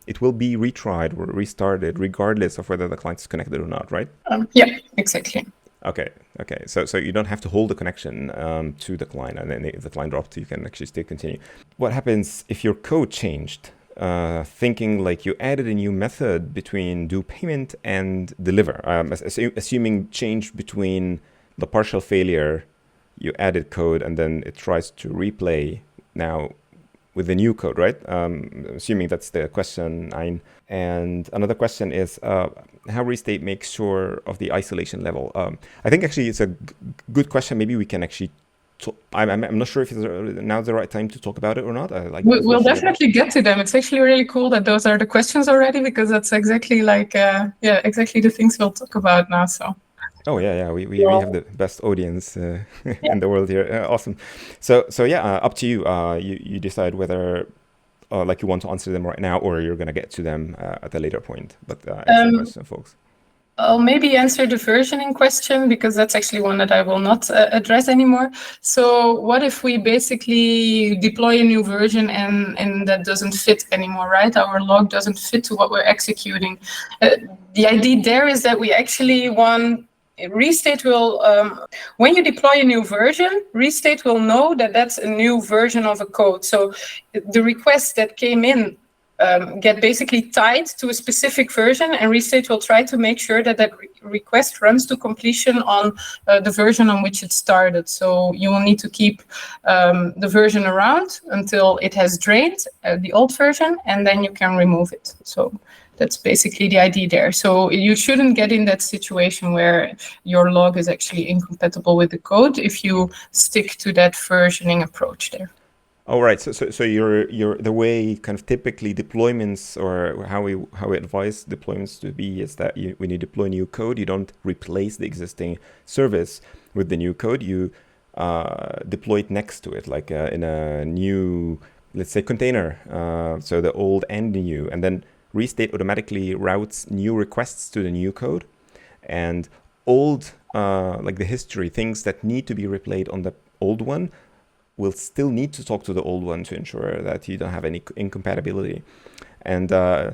it will be retried or restarted regardless of whether the client is connected or not, right? Yeah, exactly. Okay. So you don't have to hold the connection to the client, and then if the client dropped, you can actually still continue. What happens if your code changed? Thinking like you added a new method between do payment and deliver. Assuming change between the partial failure, you added code, and then it tries to replay now with the new code, right? Assuming that's the question 9. And another question is how Restate makes sure of the isolation level. I think actually it's a good question. Maybe we can actually, I'm not sure if now's the right time to talk about it or not. We'll definitely get to them. It's actually really cool that those are the questions already, because that's exactly like, exactly the things we'll talk about now, so. Oh yeah, we have the best audience in the world here. Awesome. So yeah, up to you. You decide whether like you want to answer them right now, or you're going to get to them at a later point. But excellent question, folks. I'll maybe answer the versioning question, because that's actually one that I will not address anymore. So what if we basically deploy a new version and that doesn't fit anymore, right? Our log doesn't fit to what we're executing. The idea there is that we actually want Restate will, when you deploy a new version, Restate will know that that's a new version of a code. So the requests that came in get basically tied to a specific version, and Restate will try to make sure that that request runs to completion on the version on which it started. So you will need to keep the version around until it has drained the old version, and then you can remove it. So that's basically the idea there. So you shouldn't get in that situation where your log is actually incompatible with the code if you stick to that versioning approach there. All right. So your the way kind of typically deployments, or how we advise deployments to be, is that when you deploy new code, you don't replace the existing service with the new code. You deploy it next to it, like in a new, let's say, container. So the old and the new, and then Restate automatically routes new requests to the new code, and old, like the history, things that need to be replayed on the old one will still need to talk to the old one to ensure that you don't have any incompatibility. And I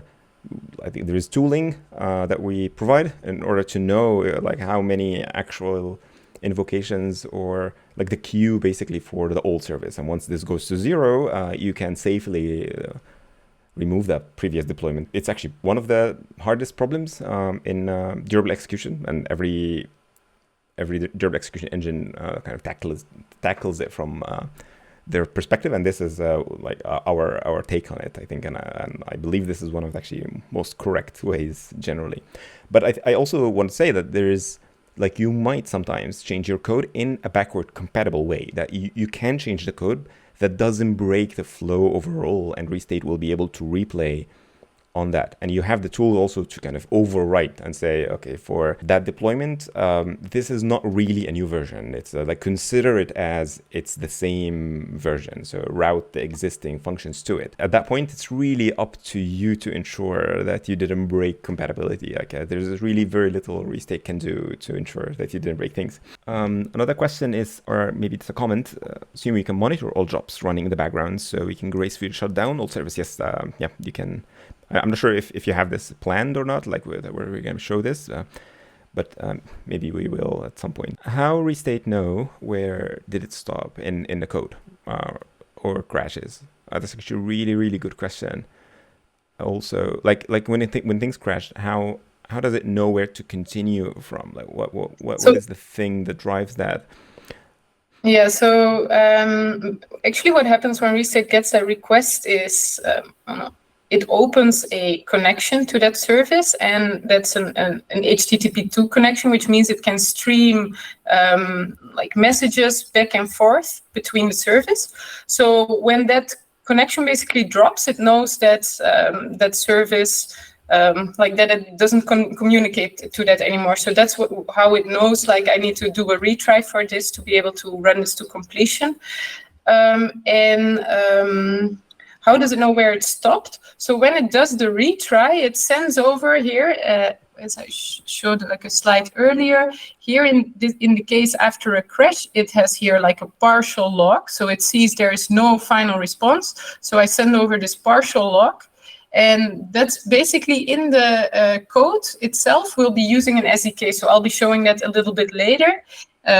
think there is tooling that we provide in order to know like how many actual invocations, or like the queue basically for the old service. And once this goes to 0, you can safely remove that previous deployment. It's actually one of the hardest problems in durable execution, and every durable execution engine kind of tackles it from their perspective, and this is like our take on it, I think, and I believe this is one of the actually most correct ways generally. But I also want to say that there is, like, you might sometimes change your code in a backward compatible way, that you can change the code that doesn't break the flow overall, and Restate will be able to replay on that. And you have the tool also to kind of overwrite and say, okay, for that deployment, this is not really a new version. It's like, consider it as it's the same version. So route the existing functions to it. At that point, it's really up to you to ensure that you didn't break compatibility. Like, there's really very little Restate can do to ensure that you didn't break things. Another question is, or maybe it's a comment, assume we can monitor all jobs running in the background so we can gracefully shut down all service. Yes, yeah, you can. I'm not sure if you have this planned or not, like where we're going to show this, but maybe we will at some point. How Restate know where did it stop in the code or crashes? That's actually a really, really good question. Also, like when things crash, how does it know where to continue from? Like what is the thing that drives that? Yeah, so actually what happens when Restate gets a request is it opens a connection to that service, and that's an HTTP2 connection, which means it can stream like messages back and forth between the service. So when that connection basically drops, it knows that that service, like that it doesn't communicate to that anymore. So that's how it knows, like, I need to do a retry for this to be able to run this to completion. How does it know where it stopped? So when it does the retry, it sends over here, as I showed like a slide earlier, here in the case after a crash, it has here like a partial log. So it sees there is no final response. So I send over this partial log. And that's basically in the code itself. We'll be using an SDK. So I'll be showing that a little bit later.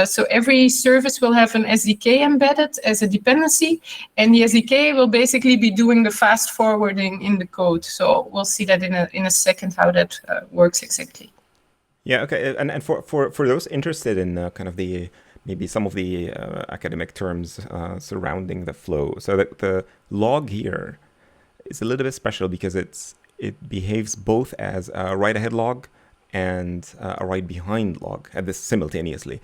So every service will have an SDK embedded as a dependency, and the SDK will basically be doing the fast forwarding in the code. So we'll see that in a second how that works exactly. Yeah, okay. And for those interested in kind of the maybe some of the academic terms surrounding the flow, so that the log here is a little bit special because it behaves both as a write ahead log and a write behind log at this simultaneously.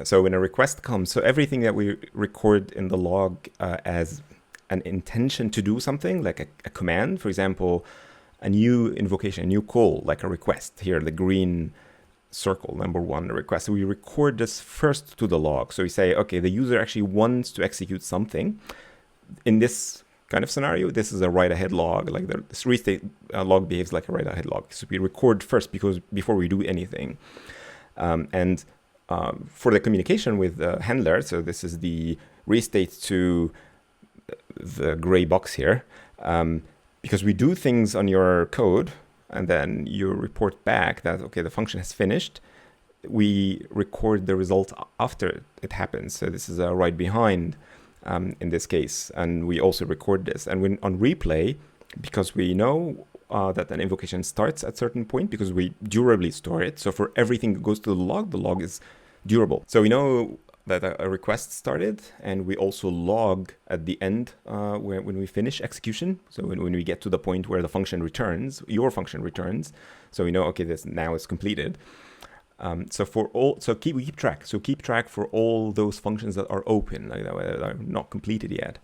So when a request comes, so everything that we record in the log as an intention to do something, like a command, for example, a new invocation, a new call, like a request here, the green circle, number 1, the request. So we record this first to the log. So we say, okay, the user actually wants to execute something. In this kind of scenario, this is a write-ahead log. Like this restate log behaves like a write-ahead log. So we record first before we do anything. And for the communication with the handler, so this is the restate to the gray box here, because we do things on your code and then you report back that, okay, the function has finished. We record the result after it happens. So this is a write behind in this case. And we also record this. And when on replay, because we know that an invocation starts at a certain point, because we durably store it. So for everything that goes to the log is durable. So we know that a request started, and we also log at the end when we finish execution. So when we get to the point where the function returns, your function returns, so we know, okay, this now is completed. We keep track. So keep track for all those functions that are open, like that are not completed yet.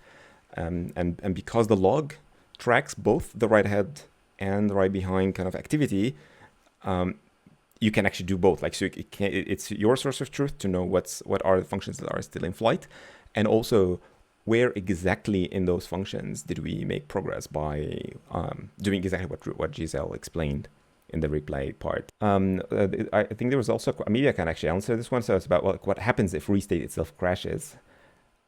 And because the log tracks both the write ahead and the write behind kind of activity, you can actually do both. Like, so it's your source of truth to know what are the functions that are still in flight, and also where exactly in those functions did we make progress by doing exactly what Giselle explained in the replay part. I think there was also, maybe I can actually answer this one. So it's about what happens if restate itself crashes.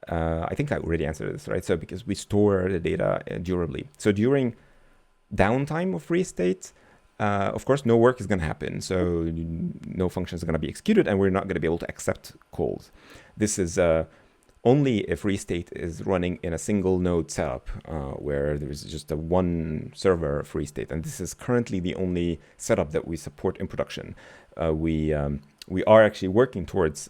I think I already answered this, right? So because we store the data durably. So during downtime of restate, of course, no work is going to happen. So no functions are going to be executed, and we're not going to be able to accept calls. This is only if restate is running in a single node setup where there's just a one server of restate. And this is currently the only setup that we support in production. We are actually working towards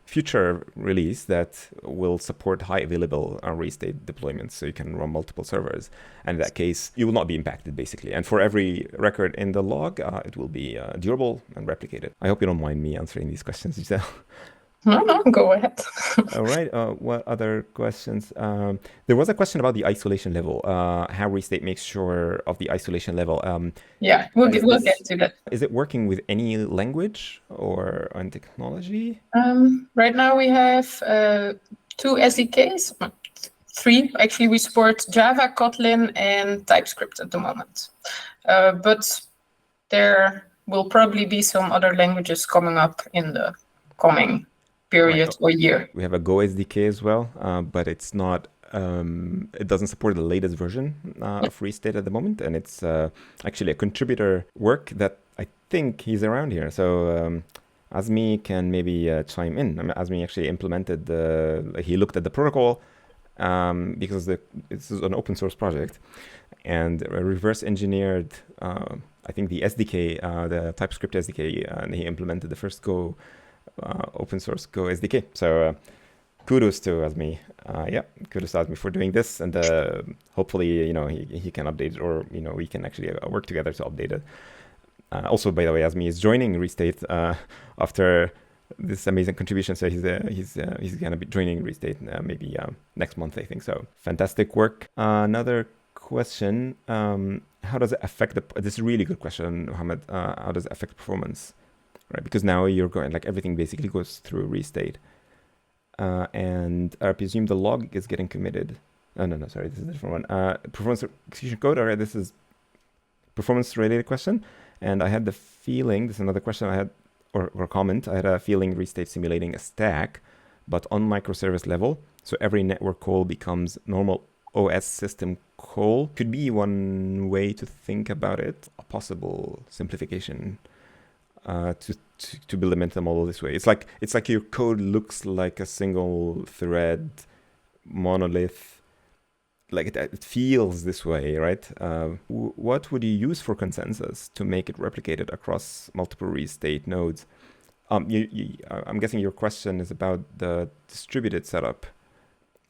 future release that will support high available restate deployments, so you can run multiple servers. And in that case, you will not be impacted, basically. And for every record in the log, it will be durable and replicated. I hope you don't mind me answering these questions, Giselle. No, go ahead. All right. What other questions? There was a question about the isolation level, how Restate makes sure of the isolation level. Yeah, we'll get to that. Is it working with any language or on technology? Right now we have 2 SDKs, 3. Actually, we support Java, Kotlin, and TypeScript at the moment. But there will probably be some other languages coming up in the coming period or year. We have a Go SDK as well, but it's not. It doesn't support the latest version of Restate at the moment, and it's actually a contributor work that I think he's around here. So Azmi can maybe chime in. I mean, Azmi actually implemented he looked at the protocol because this is an open source project, and reverse engineered. I think the SDK, the TypeScript SDK, and he implemented the first Go. Open source Go SDK. So kudos to Azmi. Kudos to Azmi for doing this, and hopefully, he can update it, or we can actually work together to update it. Also, by the way, Azmi is joining Restate after this amazing contribution. So he's gonna be joining Restate maybe next month, I think. So fantastic work. Another question: how does it affect this is a really good question, Mohammed. How does it affect performance? Right, because now you're going, like, everything basically goes through Restate, and I presume the log is getting committed. No, sorry, this is a different one. Performance execution code. All right, this is performance related question, and I had the feeling, this is another question I had, or comment. I had a feeling Restate simulating a stack, but on microservice level. So every network call becomes normal OS system call. Could be one way to think about it. A possible simplification. To build a mental model this way. It's like your code looks like a single thread monolith. Like it feels this way, right? What would you use for consensus to make it replicated across multiple Restate nodes? I'm guessing your question is about the distributed setup,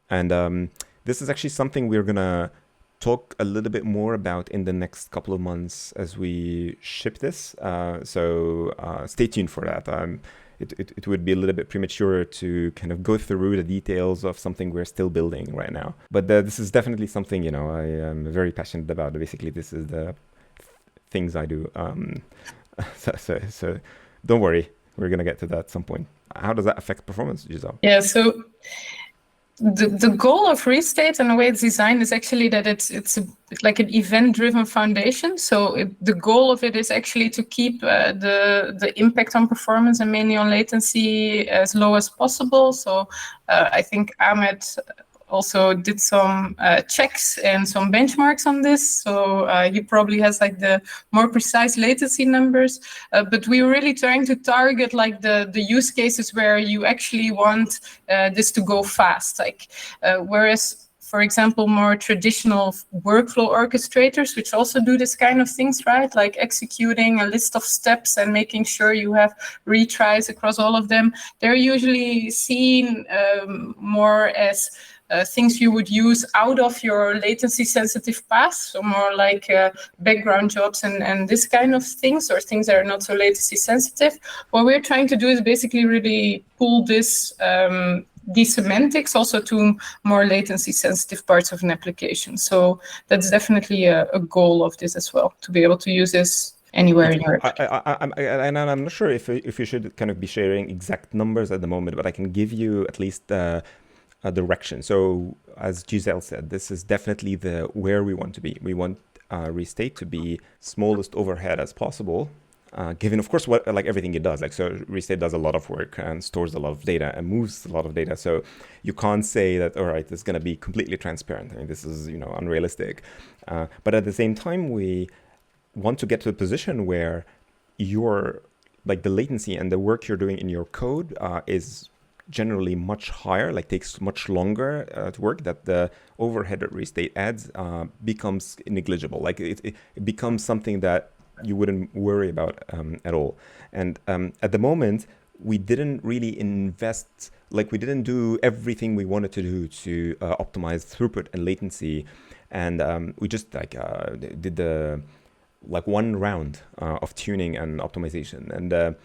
and this is actually something we're gonna talk a little bit more about in the next couple of months as we ship this. So stay tuned for that. It would be a little bit premature to kind of go through the details of something we're still building right now. But this is definitely something, I am very passionate about. Basically, this is the things I do. So don't worry. We're going to get to that at some point. How does that affect performance, Giselle? Yeah, so the goal of Restate and the way it's designed is actually that it's like an event-driven foundation. So the goal of it is actually to keep the impact on performance and mainly on latency as low as possible. So I think Ahmed also did some checks and some benchmarks on this. So he probably has like the more precise latency numbers, but we're really trying to target like the use cases where you actually want this to go fast. Like whereas, for example, more traditional workflow orchestrators, which also do this kind of things, right? Like executing a list of steps and making sure you have retries across all of them. They're usually seen more as things you would use out of your latency sensitive path, so more like background jobs and this kind of things, or things that are not so latency sensitive. What we're trying to do is basically really pull this these semantics also to more latency sensitive parts of an application. So that's definitely a goal of this as well, to be able to use this anywhere in your application. I'm not sure if you should kind of be sharing exact numbers at the moment, but I can give you at least a direction. So as Giselle said, this is definitely where we want to be. We want Restate to be smallest overhead as possible, given of course what like everything it does. Like, so Restate does a lot of work and stores a lot of data and moves a lot of data. So you can't say that, all right, it's going to be completely transparent. I mean, this is, unrealistic. But at the same time, we want to get to a position where the latency and the work you're doing in your code is generally much higher, like takes much longer to work, that the overhead that Restate adds becomes negligible. Like it becomes something that you wouldn't worry about at all. And at the moment, we didn't really invest, like we didn't do everything we wanted to do to optimize throughput and latency. And we just did the one round of tuning and optimization. And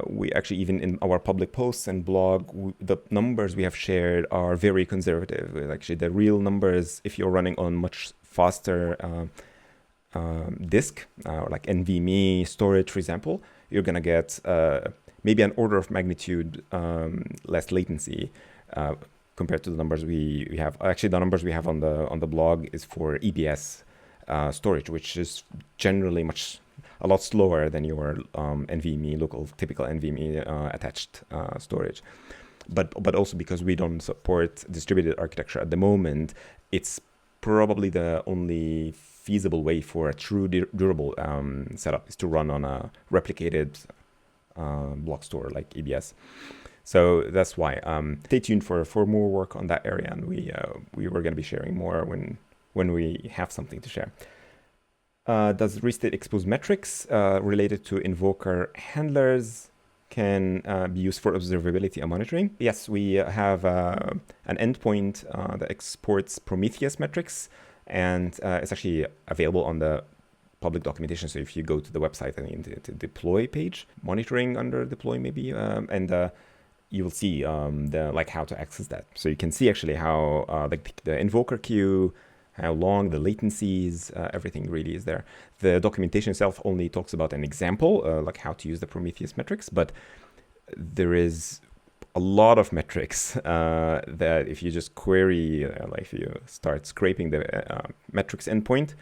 we actually, even in our public posts and blog, the numbers we have shared are very conservative. Actually, the real numbers, if you're running on much faster disk, like NVMe storage, for example, you're going to get maybe an order of magnitude less latency compared to the numbers we have. Actually, the numbers we have on the blog is for EBS storage, which is generally a lot slower than your NVMe, typical NVMe attached storage. But also because we don't support distributed architecture at the moment, it's probably the only feasible way for a true durable setup is to run on a replicated block store like EBS. So that's why. Stay tuned for more work on that area, and we were going to be sharing more when we have something to share. Does Restate expose metrics related to invoker handlers can be used for observability and monitoring? Yes, we have an endpoint that exports Prometheus metrics, and it's actually available on the public documentation. So if you go to the website and the deploy page, monitoring under deploy maybe, and you will see how to access that. So you can see actually how the invoker queue, how long, the latencies, everything really is there. The documentation itself only talks about an example, like how to use the Prometheus metrics, but there is a lot of metrics that if you just query, if you start scraping the metrics endpoint,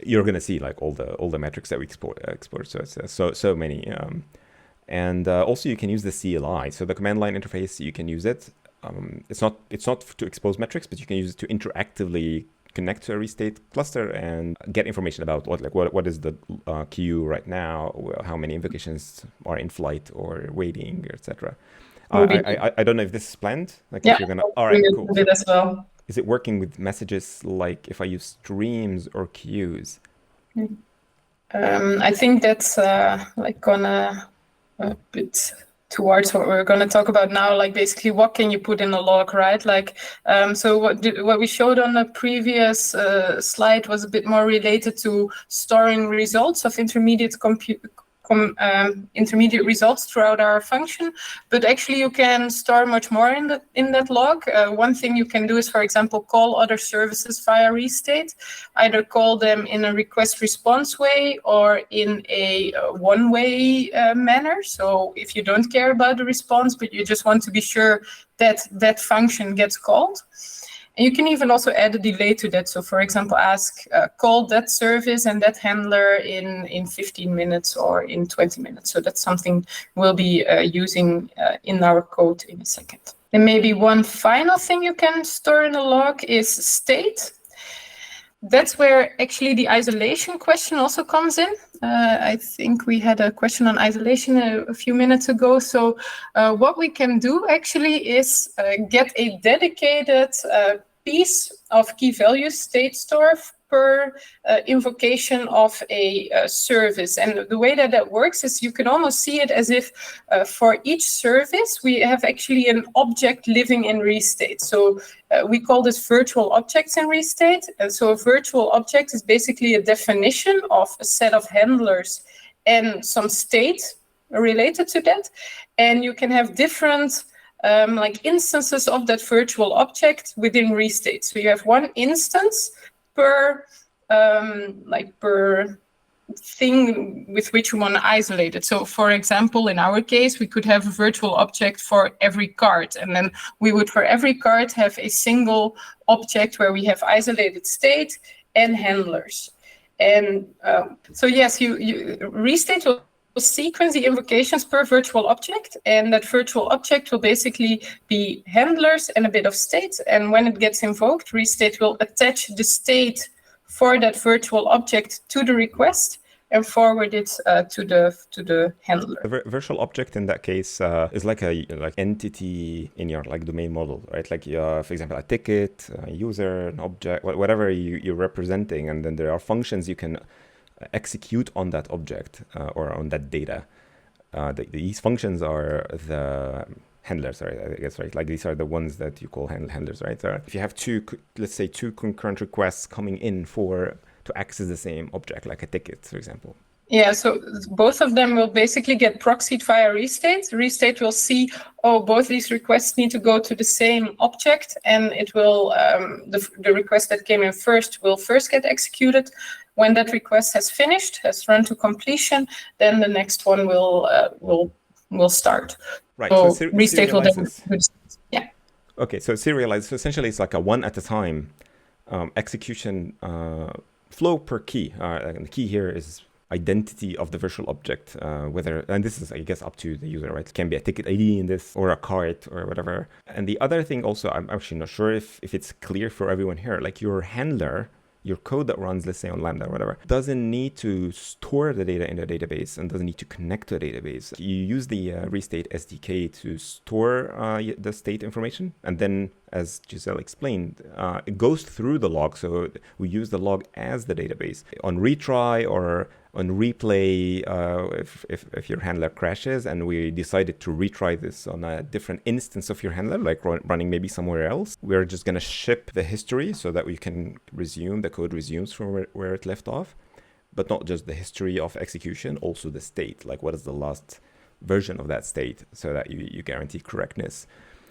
you're going to see like all the metrics that we export. So it's so many. And also you can use the CLI. So the command line interface, you can use it. It's not to expose metrics, but you can use it to interactively connect to a Restate cluster and get information about what is the queue right now, how many invocations are in flight or waiting, etc. I don't know if this is planned. Yeah, if you're gonna. All right, cool. It as well. Is it working with messages like if I use streams or queues? I think that's gonna a bit towards what we're going to talk about now, like basically what can you put in a log, right? So what we showed on the previous slide was a bit more related to storing results of intermediate intermediate results throughout our function, but actually you can store much more in that log. One thing you can do is, for example, call other services via Restate, either call them in a request response way or in a one-way manner. So if you don't care about the response, but you just want to be sure that that function gets called. And you can even also add a delay to that. So for example, ask, call that service and that handler in 15 minutes or in 20 minutes. So that's something we'll be using in our code in a second. And maybe one final thing you can store in a log is state. That's where actually the isolation question also comes in. I think we had a question on isolation a few minutes ago. So what we can do actually is get a dedicated piece of key value state store per invocation of a service. And the way that that works is you can almost see it as if for each service, we have actually an object living in Restate. So we call this virtual objects in Restate. And so a virtual object is basically a definition of a set of handlers and some state related to that. And you can have different like instances of that virtual object within Restate. So you have one instance per per thing with which we want to isolate it. So for example, in our case, we could have a virtual object for every card, and then we would for every card have a single object where we have isolated state and handlers. And so yes, Restate will sequence the invocations per virtual object, and that virtual object will basically be handlers and a bit of state. And when it gets invoked, Restate will attach the state for that virtual object to the request and forward it to the handler. The virtual object in that case is like a entity in your domain model, right? Like for example, a ticket, a user, an object, whatever you're representing, and then there are functions you can execute on that object or on that data. These functions are the handlers, right? I guess, right? Like these are the ones that you call handlers, right? So if you have let's say two concurrent requests coming in to access the same object, like a ticket, for example. Yeah, so both of them will basically get proxied via Restate. Restate will see, oh, both these requests need to go to the same object, and it will the request that came in first will first get executed. When that request has finished, has run to completion, then the next one will start. Right. So Restate will then, yeah. Okay, so serialized. So essentially, it's like a one at a time execution flow per key. And the key here is identity of the virtual object, and this is, I guess, up to the user, right? It can be a ticket ID in this, or a card, or whatever. And the other thing also, I'm actually not sure if it's clear for everyone here, like your handler, your code that runs, let's say on Lambda or whatever, doesn't need to store the data in a database and doesn't need to connect to a database. You use the Restate SDK to store the state information. And then, as Giselle explained, it goes through the log. So we use the log as the database. On retry or on replay, if your handler crashes and we decided to retry this on a different instance of your handler, like running maybe somewhere else, we're just going to ship the history so that we can the code resumes from where it left off. But not just the history of execution, also the state, like what is the last version of that state, so that you guarantee correctness.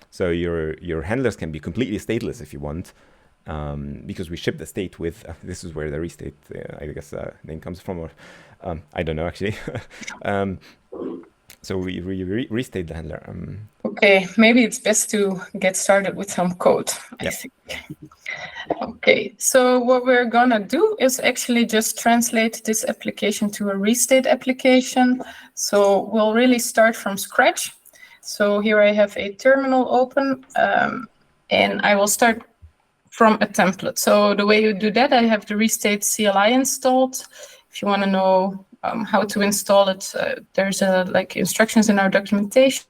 So your handlers can be completely stateless if you want, because we ship the state with, this is where the Restate, I guess, name comes from, or I don't know actually. So we restate the handler. Okay, maybe it's best to get started with some code, I think. Okay, so what we're gonna do is actually just translate this application to a Restate application. So we'll really start from scratch. So here I have a terminal open, and I will start from a template. So the way you do that, I have the Restate CLI installed. If you want to know how to install it, there's instructions in our documentation,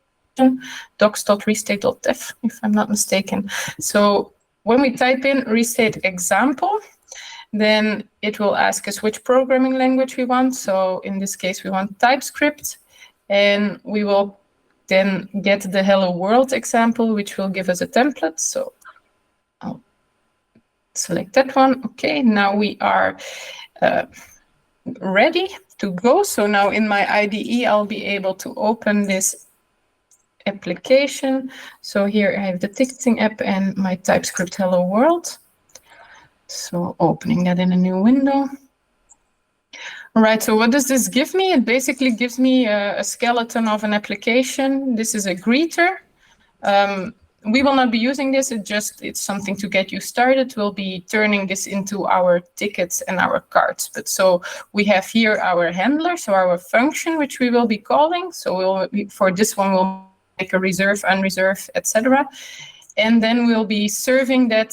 docs.restate.dev, if I'm not mistaken. So when we type in Restate example, then it will ask us which programming language we want. So in this case, we want TypeScript, and we will then get the Hello World example, which will give us a template. So I'll select that one. Okay, now we are ready to go. So now in my IDE, I'll be able to open this application. So here I have the ticketing app and my TypeScript hello world. So opening that in a new window. All right, so what does this give me? It basically gives me a skeleton of an application. This is a greeter. We will not be using this. It's something to get you started. We'll be turning this into our tickets and our cards. But so we have here our handler, so our function, which we will be calling. So for this one, we'll make a reserve, UnReserve, etc. And then we'll be serving that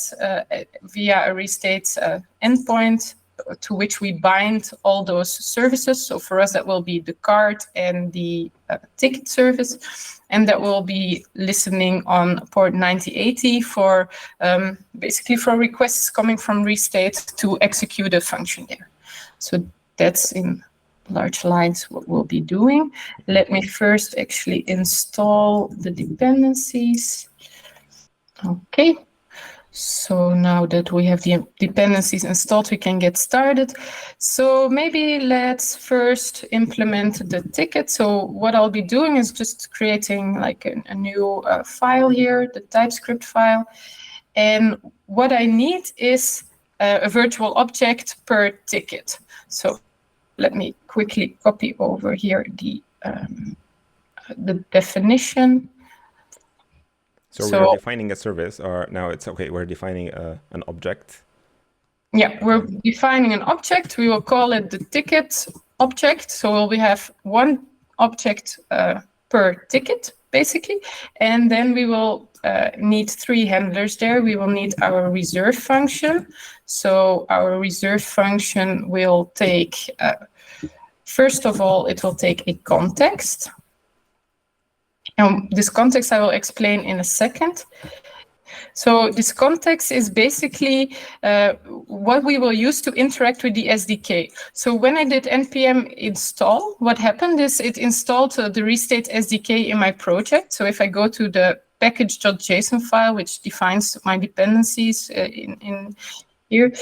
via a restate endpoint to which we bind all those services. So for us, that will be the card and the ticket service. And that will be listening on port 9080 for basically for requests coming from Restate to execute a function there. So that's in large lines what we'll be doing. Let me first actually install the dependencies. Okay. So now that we have the dependencies installed, we can get started. So maybe let's first implement the ticket. So what I'll be doing is just creating like a new file here, the TypeScript file. And what I need is a virtual object per ticket. So let me quickly copy over here the definition. So we're defining a service, or now it's okay, we're defining an object. Yeah, we're defining an object. We will call it the ticket object. So we have one object per ticket, basically. And then we will need three handlers there. We will need our reserve function. So our reserve function will take, first of all, it will take a context. And this context I will explain in a second. So this context is basically what we will use to interact with the SDK. So when I did npm install, what happened is it installed the Restate SDK in my project. So if I go to the package.json file, which defines my dependencies in here,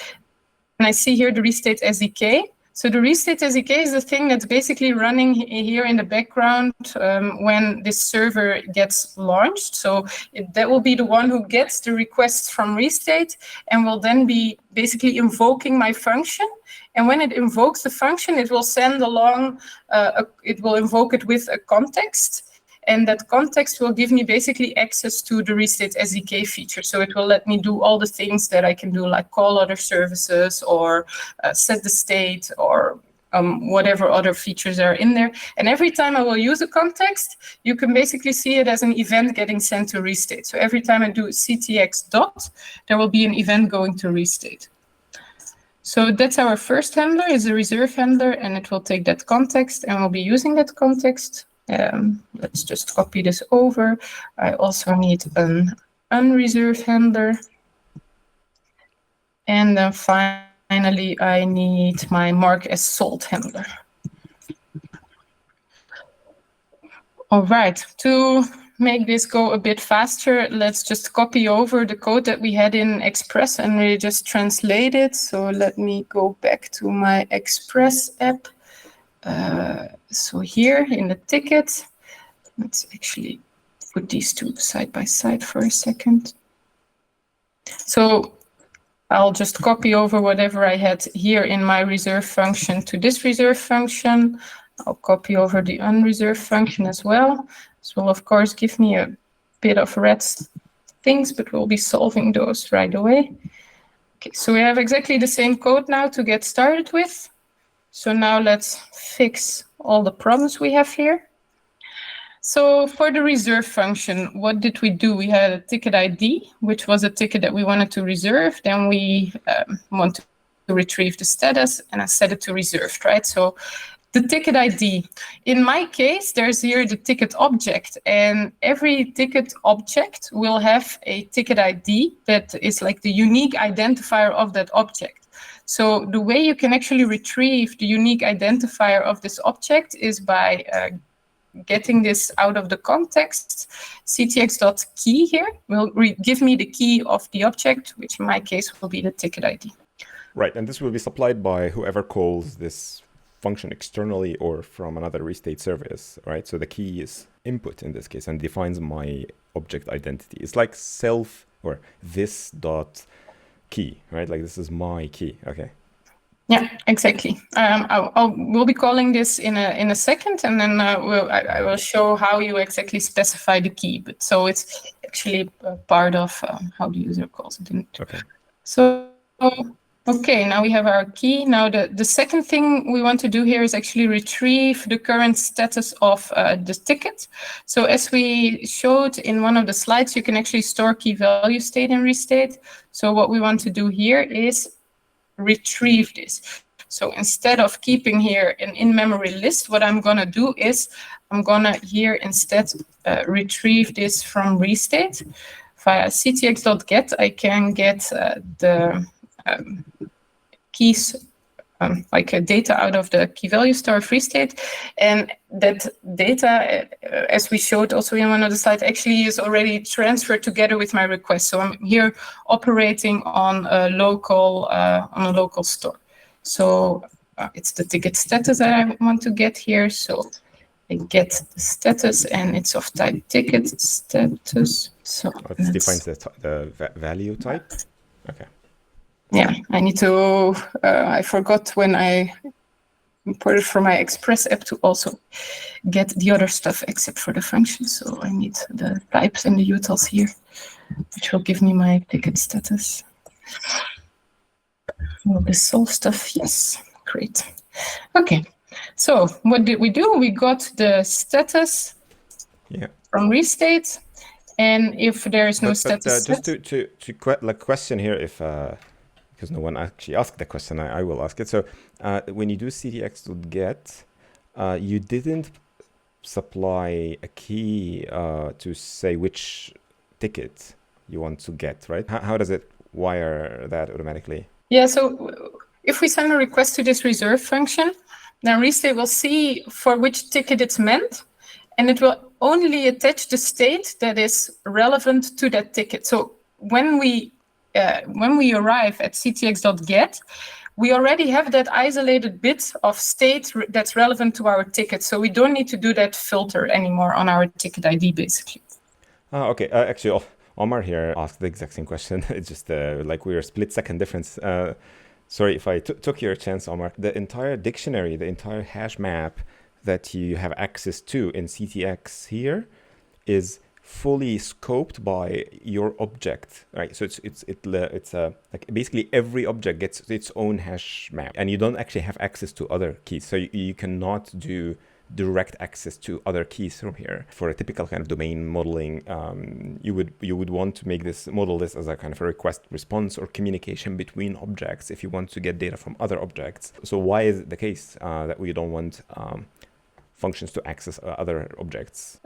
and I see here the Restate SDK. So the Restate SDK is the thing that's basically running here in the background when this server gets launched. So that will be the one who gets the requests from Restate and will then be basically invoking my function. And when it invokes the function, it will send along, it will invoke it with a context. And that context will give me basically access to the Restate SDK feature. So it will let me do all the things that I can do, like call other services or set the state or whatever other features are in there. And every time I will use a context, you can basically see it as an event getting sent to Restate. So every time I do ctx dot, there will be an event going to Restate. So that's our first handler, is a reserve handler, and it will take that context and we'll be using that context. Let's just copy this over. I also need an UnReserve handler. And then finally, I need my mark as salt handler. All right, to make this go a bit faster, let's just copy over the code that we had in Express and really just translate it. So let me go back to my Express app. So here in the ticket, let's actually put these two side by side for a second. So I'll just copy over whatever I had here in my reserve function to this reserve function. I'll copy over the UnReserve function as well. This will, of course, give me a bit of red things, but we'll be solving those right away. Okay, so we have exactly the same code now to get started with. So now let's fix all the problems we have here. So for the reserve function, what did we do? We had a ticket ID, which was a ticket that we wanted to reserve. Then we want to retrieve the status, and I set it to reserved, right? So the ticket ID. In my case, there's here the ticket object, and every ticket object will have a ticket ID that is like the unique identifier of that object. So the way you can actually retrieve the unique identifier of this object is by getting this out of the context. ctx.key here will give me the key of the object, which in my case will be the ticket ID. Right, and this will be supplied by whoever calls this function externally or from another restate service, right? So the key is input in this case and defines my object identity. It's like self or this dot key, right? Like this is my key. Okay. Yeah, exactly. We'll be calling this in a second, and then I will show how you exactly specify the key. But so it's actually part of how the user calls it. Okay. So okay, now we have our key. Now the second thing we want to do here is actually retrieve the current status of the ticket. So as we showed in one of the slides, you can actually store key value state in Restate. So what we want to do here is retrieve this. So instead of keeping here an in-memory list, what I'm going to do is I'm going to here instead retrieve this from Restate. Via ctx.get, I can get the keys, like data out of the key value store of Restate. And that data, as we showed also in one of the slides, actually is already transferred together with my request. So I'm here operating on a local store. So it's the ticket status that I want to get here. So I get the status, and it's of type ticket status. So it defines the value type. Okay. Yeah, I need to. I forgot when I imported from my Express app to also get the other stuff except for the function. So I need the types and the utils here, which will give me my ticket status. Will this solve stuff? Yes, great. Okay, so what did we do? We got the status from Restate, and if there is no status, just to question here, if because no one actually asked the question, I will ask it. So when you do ctx.get, you didn't supply a key to say which ticket you want to get, right? How does it wire that automatically? Yeah, so if we send a request to this reserve function, then Restate will see for which ticket it's meant, and it will only attach the state that is relevant to that ticket. So when we arrive at ctx.get, we already have that isolated bit of state that's relevant to our ticket. So we don't need to do that filter anymore on our ticket ID, basically. Okay. Actually, Omar here asked the exact same question. It's just like we're a split-second difference. Sorry if I took your chance, Omar. The entire dictionary, the entire hash map that you have access to in CTX here is fully scoped by your object, right? So it's like basically every object gets its own hash map, and you don't actually have access to other keys. So you cannot do direct access to other keys from here. For a typical kind of domain modeling, you would want to make this model this as a kind of a request response or communication between objects if you want to get data from other objects. So why is it the case that we don't want functions to access other objects?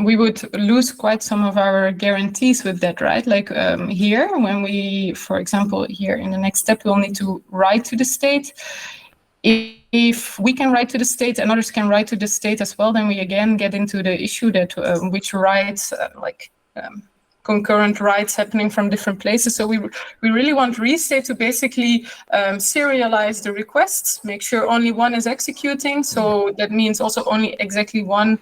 We would lose quite some of our guarantees with that, right? Like here, when we, for example, here in the next step, we'll need to write to the state. If we can write to the state and others can write to the state as well, then we again get into the issue that which writes, concurrent writes happening from different places. So we really want Restate to basically serialize the requests, make sure only one is executing. So that means also only exactly one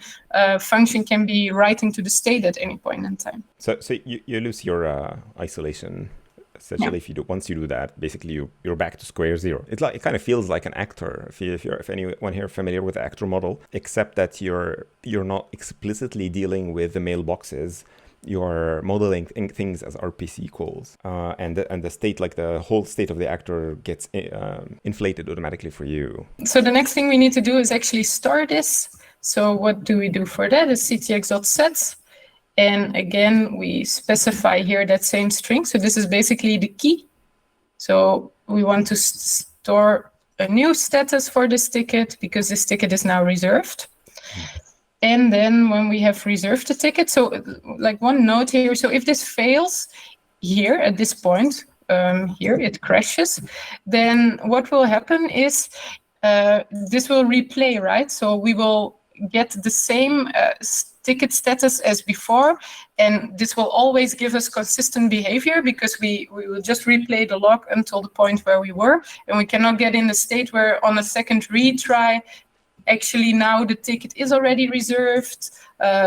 function can be writing to the state at any point in time. So you lose your isolation. Essentially, once you do that, basically you're back to square zero. It kind of feels like an actor. If anyone here familiar with the actor model, except that you're not explicitly dealing with the mailboxes. You're modeling things as RPC calls, and the state, like the whole state of the actor, gets inflated automatically for you. So the next thing we need to do is actually store this. So what do we do for that? Is ctx.set. And again, we specify here that same string. So this is basically the key. So we want to store a new status for this ticket because this ticket is now reserved. And then when we have reserved the ticket, so like one note here, so if this fails here at this point, here it crashes, then what will happen is this will replay, right? So we will get the same ticket status as before. And this will always give us consistent behavior because we will just replay the log until the point where we were. And we cannot get in the state where on a second retry, actually now the ticket is already reserved,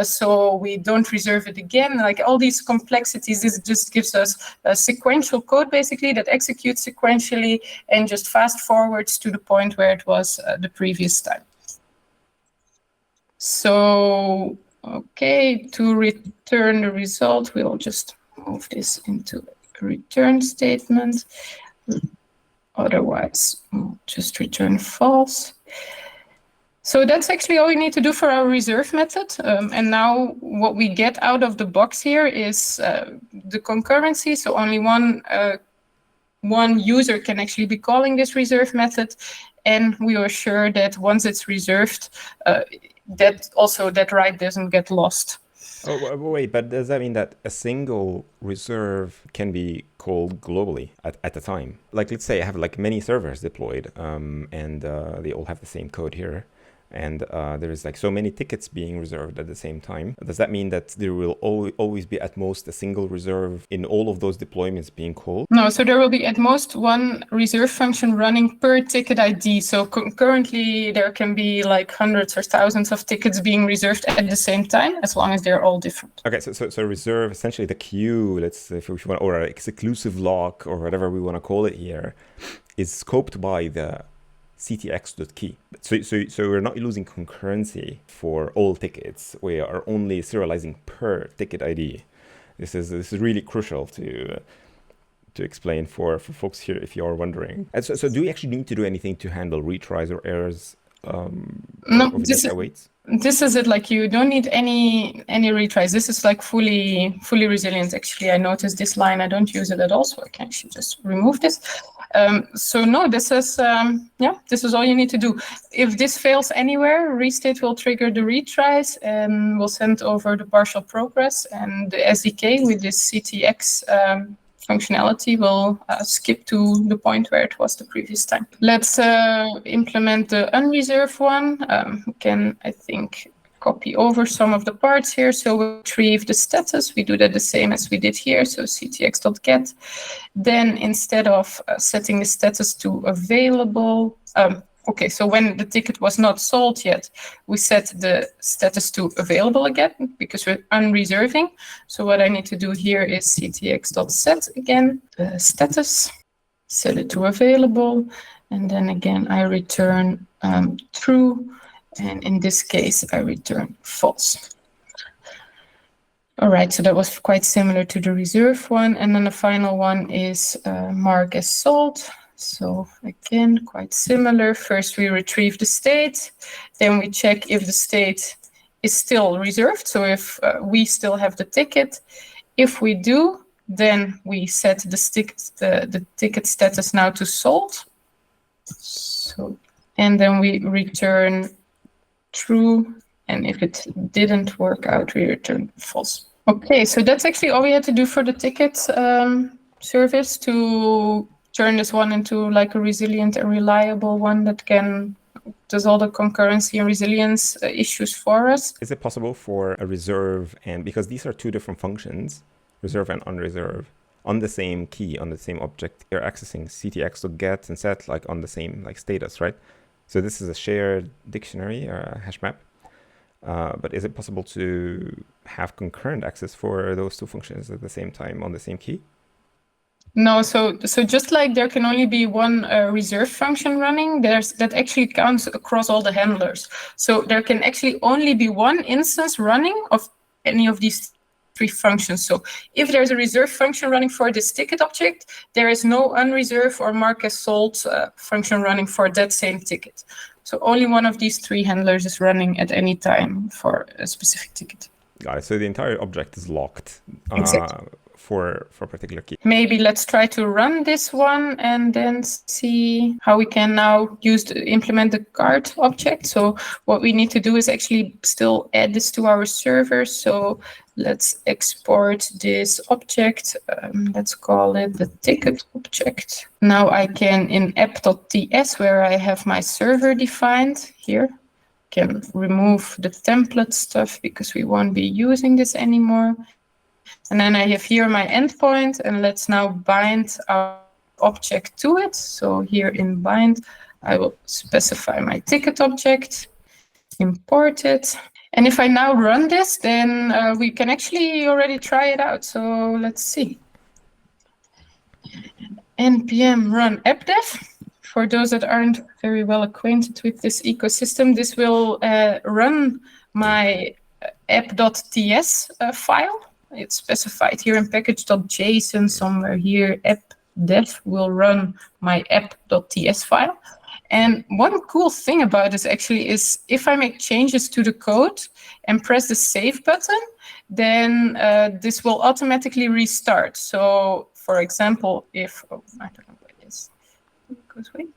so we don't reserve it again. Like all these complexities, this just gives us a sequential code basically that executes sequentially and just fast forwards to the point where it was the previous time. So, okay, to return the result, we'll just move this into a return statement. Otherwise, we'll just return false. So that's actually all we need to do for our reserve method. And now what we get out of the box here is the concurrency. So only one user can actually be calling this reserve method. And we are sure that once it's reserved, that write doesn't get lost. Oh, wait, but does that mean that a single reserve can be called globally at a time? Like, let's say I have like many servers deployed, and they all have the same code here. And there's like so many tickets being reserved at the same time. Does that mean that there will always be at most a single reserve in all of those deployments being called? No, so there will be at most one reserve function running per ticket ID. So currently there can be like hundreds or thousands of tickets being reserved at the same time, as long as they're all different. Okay, so reserve, essentially the queue, let's say if we want, or an exclusive lock or whatever we want to call it here, is scoped by the ctx.key. So we're not using concurrency for all tickets. We are only serializing per ticket ID. This is really crucial to explain for folks here if you are wondering. And so do we actually need to do anything to handle retries or errors? No, this is it. Like you don't need any retries. This is like fully resilient. Actually, I noticed this line. I don't use it at all, so I can actually just remove this. So no, this is this is all you need to do. If this fails anywhere, Restate will trigger the retries and will send over the partial progress, and the SDK with this CTX functionality will skip to the point where it was the previous time. Let's implement the UnReserve one. We can, I think, copy over some of the parts here. So we retrieve the status. We do that the same as we did here. So ctx.get. Then instead of setting the status to available, okay, so when the ticket was not sold yet, we set the status to available again because we're unreserving. So what I need to do here is ctx.set again, the status, set it to available. And then again, I return true. And in this case, I return false. All right, so that was quite similar to the reserve one. And then the final one is mark as sold. So again, quite similar. First, we retrieve the state. Then we check if the state is still reserved. So if we still have the ticket. If we do, then we set the ticket status now to sold. So, and then we return true. And if it didn't work out, we return false. Okay, so that's actually all we had to do for the ticket service to turn this one into like a resilient and reliable one that does all the concurrency and resilience issues for us. Is it possible for a reserve, and because these are two different functions, reserve and unreserve, on the same key, on the same object, you're accessing ctx.get and set like on the same like status, right? So this is a shared dictionary or a hash map. But is it possible to have concurrent access for those two functions at the same time on the same key? No, so just like there can only be one reserve function running, that actually counts across all the handlers. So there can actually only be one instance running of any of these three functions. So if there's a reserve function running for this ticket object, there is no unreserve or mark as sold function running for that same ticket. So only one of these three handlers is running at any time for a specific ticket. Got it. So the entire object is locked. Exactly. For a particular key. Maybe let's try to run this one and then see how we can now implement the card object. So what we need to do is actually still add this to our server. So let's export this object. Let's call it the ticket object. Now I can, in app.ts, where I have my server defined here, can remove the template stuff because we won't be using this anymore. And then I have here my endpoint, and let's now bind our object to it. So here in bind, I will specify my ticket object, import it. And if I now run this, then we can actually already try it out. So let's see. npm run appdev. For those that aren't very well acquainted with this ecosystem, this will run my app.ts file. It's specified here in package.json somewhere here. App.dev will run my app.ts file. And one cool thing about this actually is if I make changes to the code and press the save button, then this will automatically restart. So for example, if, I don't know where this goes away.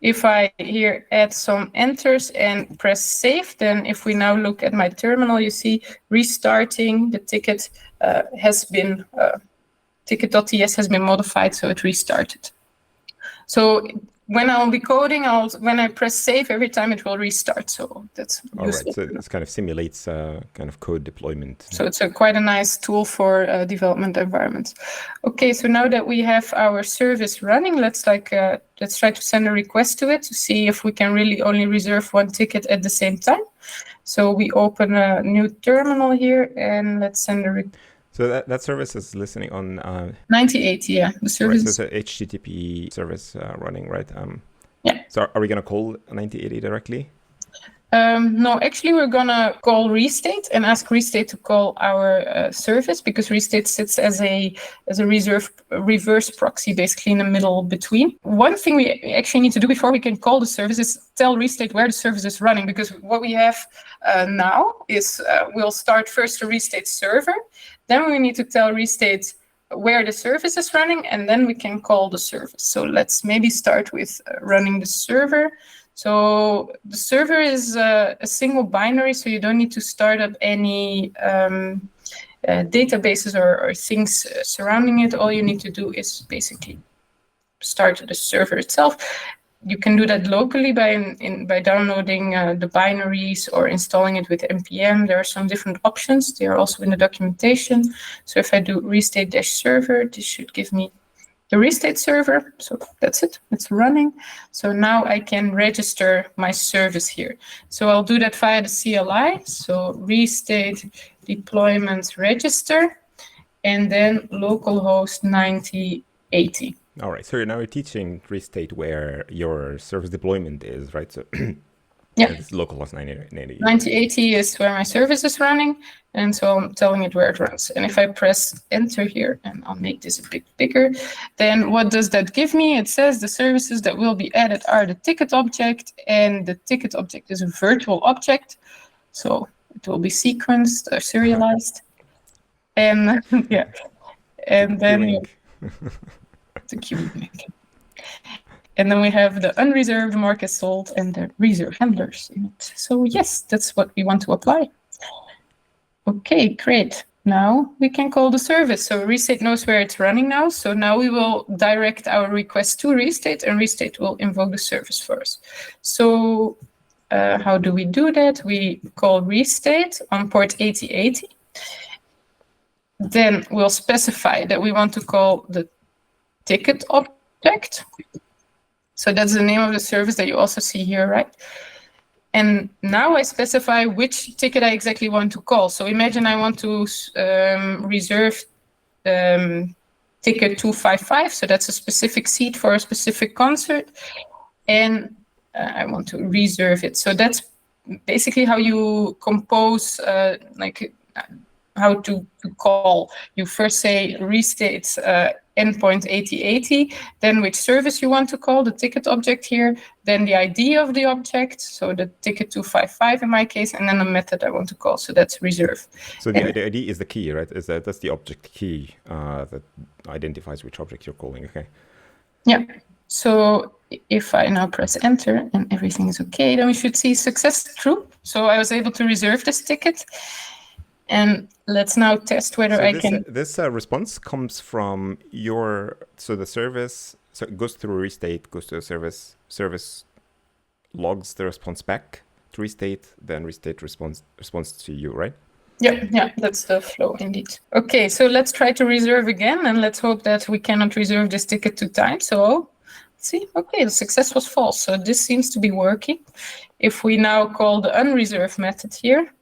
If I here add some enters and press save, then if we now look at my terminal, you see restarting the ticket has been, ticket.ts has been modified, so it restarted. So when I'll be coding, when I press save, every time it will restart. So that's all right. So this kind of simulates kind of code deployment. So it's quite a nice tool for development environments. Okay, so now that we have our service running, let's try to send a request to it to see if we can really only reserve one ticket at the same time. So we open a new terminal here, and let's send a request. So that service is listening on 9080, yeah. The service. Right, so it's a HTTP service running, right? Yeah. So are we gonna call 9080 directly? No, actually, we're gonna call Restate and ask Restate to call our service, because Restate sits as a reverse proxy, basically in the middle between. One thing we actually need to do before we can call the service is tell Restate where the service is running, because what we have now is we'll start first a Restate server, then we need to tell Restate where the service is running, and then we can call the service. So let's maybe start with running the server. So the server is a single binary, so you don't need to start up any databases or things surrounding it. All you need to do is basically start the server itself. You can do that locally by downloading the binaries or installing it with npm. There are some different options. They are also in the documentation. So if I do restate-server, this should give me the Restate server. So that's it, it's running. So now I can register my service here. So I'll do that via the CLI. So restate deployment register, and then localhost 9080. All right, so now you're teaching Restate where your service deployment is, right? So yeah, it's localhost 9080. 9080 is where my service is running, and so I'm telling it where it runs. And if I press enter here, and I'll make this a bit bigger, then what does that give me? It says the services that will be added are the ticket object, and the ticket object is a virtual object, so it will be sequenced or serialized. And yeah, and then the queuing link. And then we have the UnReserved, market sold, and the reserve handlers in it. So yes, that's what we want to apply. Okay, great. Now we can call the service. So Restate knows where it's running now. So now we will direct our request to Restate, and Restate will invoke the service for us. So how do we do that? We call Restate on port 8080. Then we'll specify that we want to call the ticket object. So that's the name of the service that you also see here, right? And now I specify which ticket I exactly want to call. So imagine I want to reserve ticket 255. So that's a specific seat for a specific concert. And I want to reserve it. So that's basically how you compose, how to call. You first say restate endpoint 8080, then which service you want to call, the ticket object here, then the ID of the object, so the ticket 255 in my case, and then the method I want to call, so that's reserve. So the ID is the key, right? That's the object key that identifies which object you're calling, okay? Yeah, so if I now press enter and everything is okay, then we should see success true. So I was able to reserve this ticket. And let's now test whether I can. This response comes from the service, so it goes through Restate, goes to the service logs the response back, to restate, then restate responds to you, right? Yeah, that's the flow indeed. Okay, so let's try to reserve again, and let's hope that we cannot reserve this ticket 2 times. So let's see, okay, the success was false. So this seems to be working. If we now call the UnReserve method here,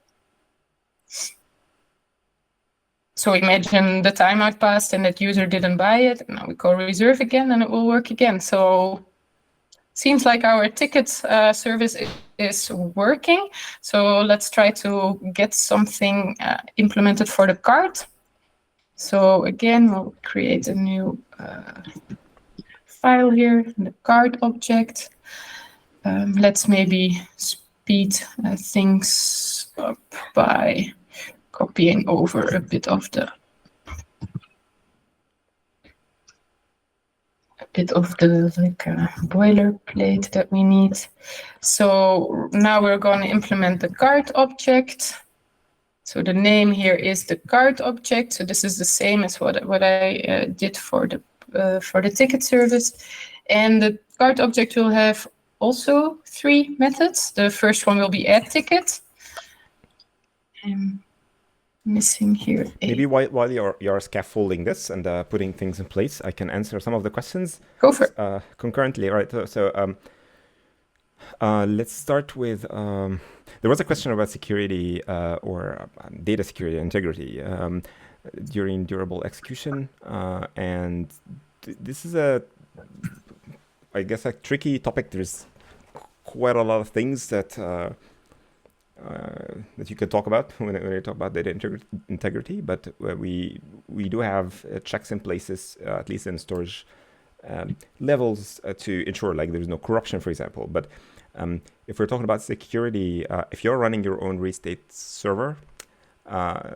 so imagine the timeout passed and that user didn't buy it. Now we call reserve again and it will work again. So seems like our ticket service is working. So let's try to get something implemented for the cart. So again, we'll create a new file here, the cart object. Let's maybe speed things up by copying over a bit of the boilerplate that we need. So now we're going to implement the cart object. So the name here is the cart object. So this is the same as what I did for the ticket service. And the cart object will have also 3 methods. The first one will be add ticket. Missing here. Maybe while you're scaffolding this and putting things in place, I can answer some of the questions. Go for it. Concurrently, right? So let's start with. There was a question about security or data security integrity during durable execution, and this is I guess, a tricky topic. There's quite a lot of things that you can talk about when you talk about data integrity, but we do have checks in places, at least in storage levels, to ensure like there's no corruption, for example. But if we're talking about security, if you're running your own restate server,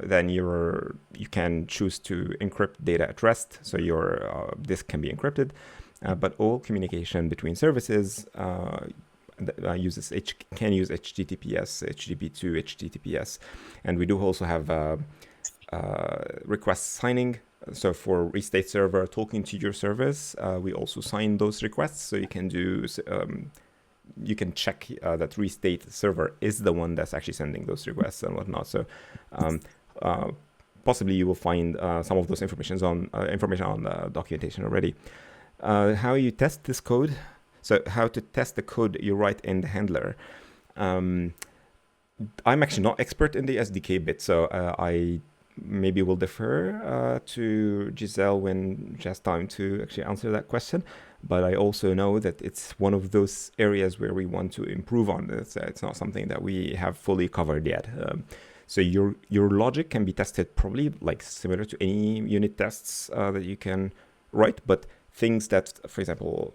then you can choose to encrypt data at rest, so your disk can be encrypted, but all communication between services can use HTTPS, HTTP2, HTTPS, and we do also have request signing. So for restate server talking to your service, we also sign those requests. So you can do you can check that restate server is the one that's actually sending those requests and whatnot. So possibly you will find some of those information on the documentation already. How you test this code? So how to test the code you write in the handler. I'm actually not expert in the SDK bit, so I maybe will defer to Giselle when she has time to actually answer that question. But I also know that it's one of those areas where we want to improve on this. It's not something that we have fully covered yet. So your logic can be tested probably like similar to any unit tests that you can write, but things that, for example,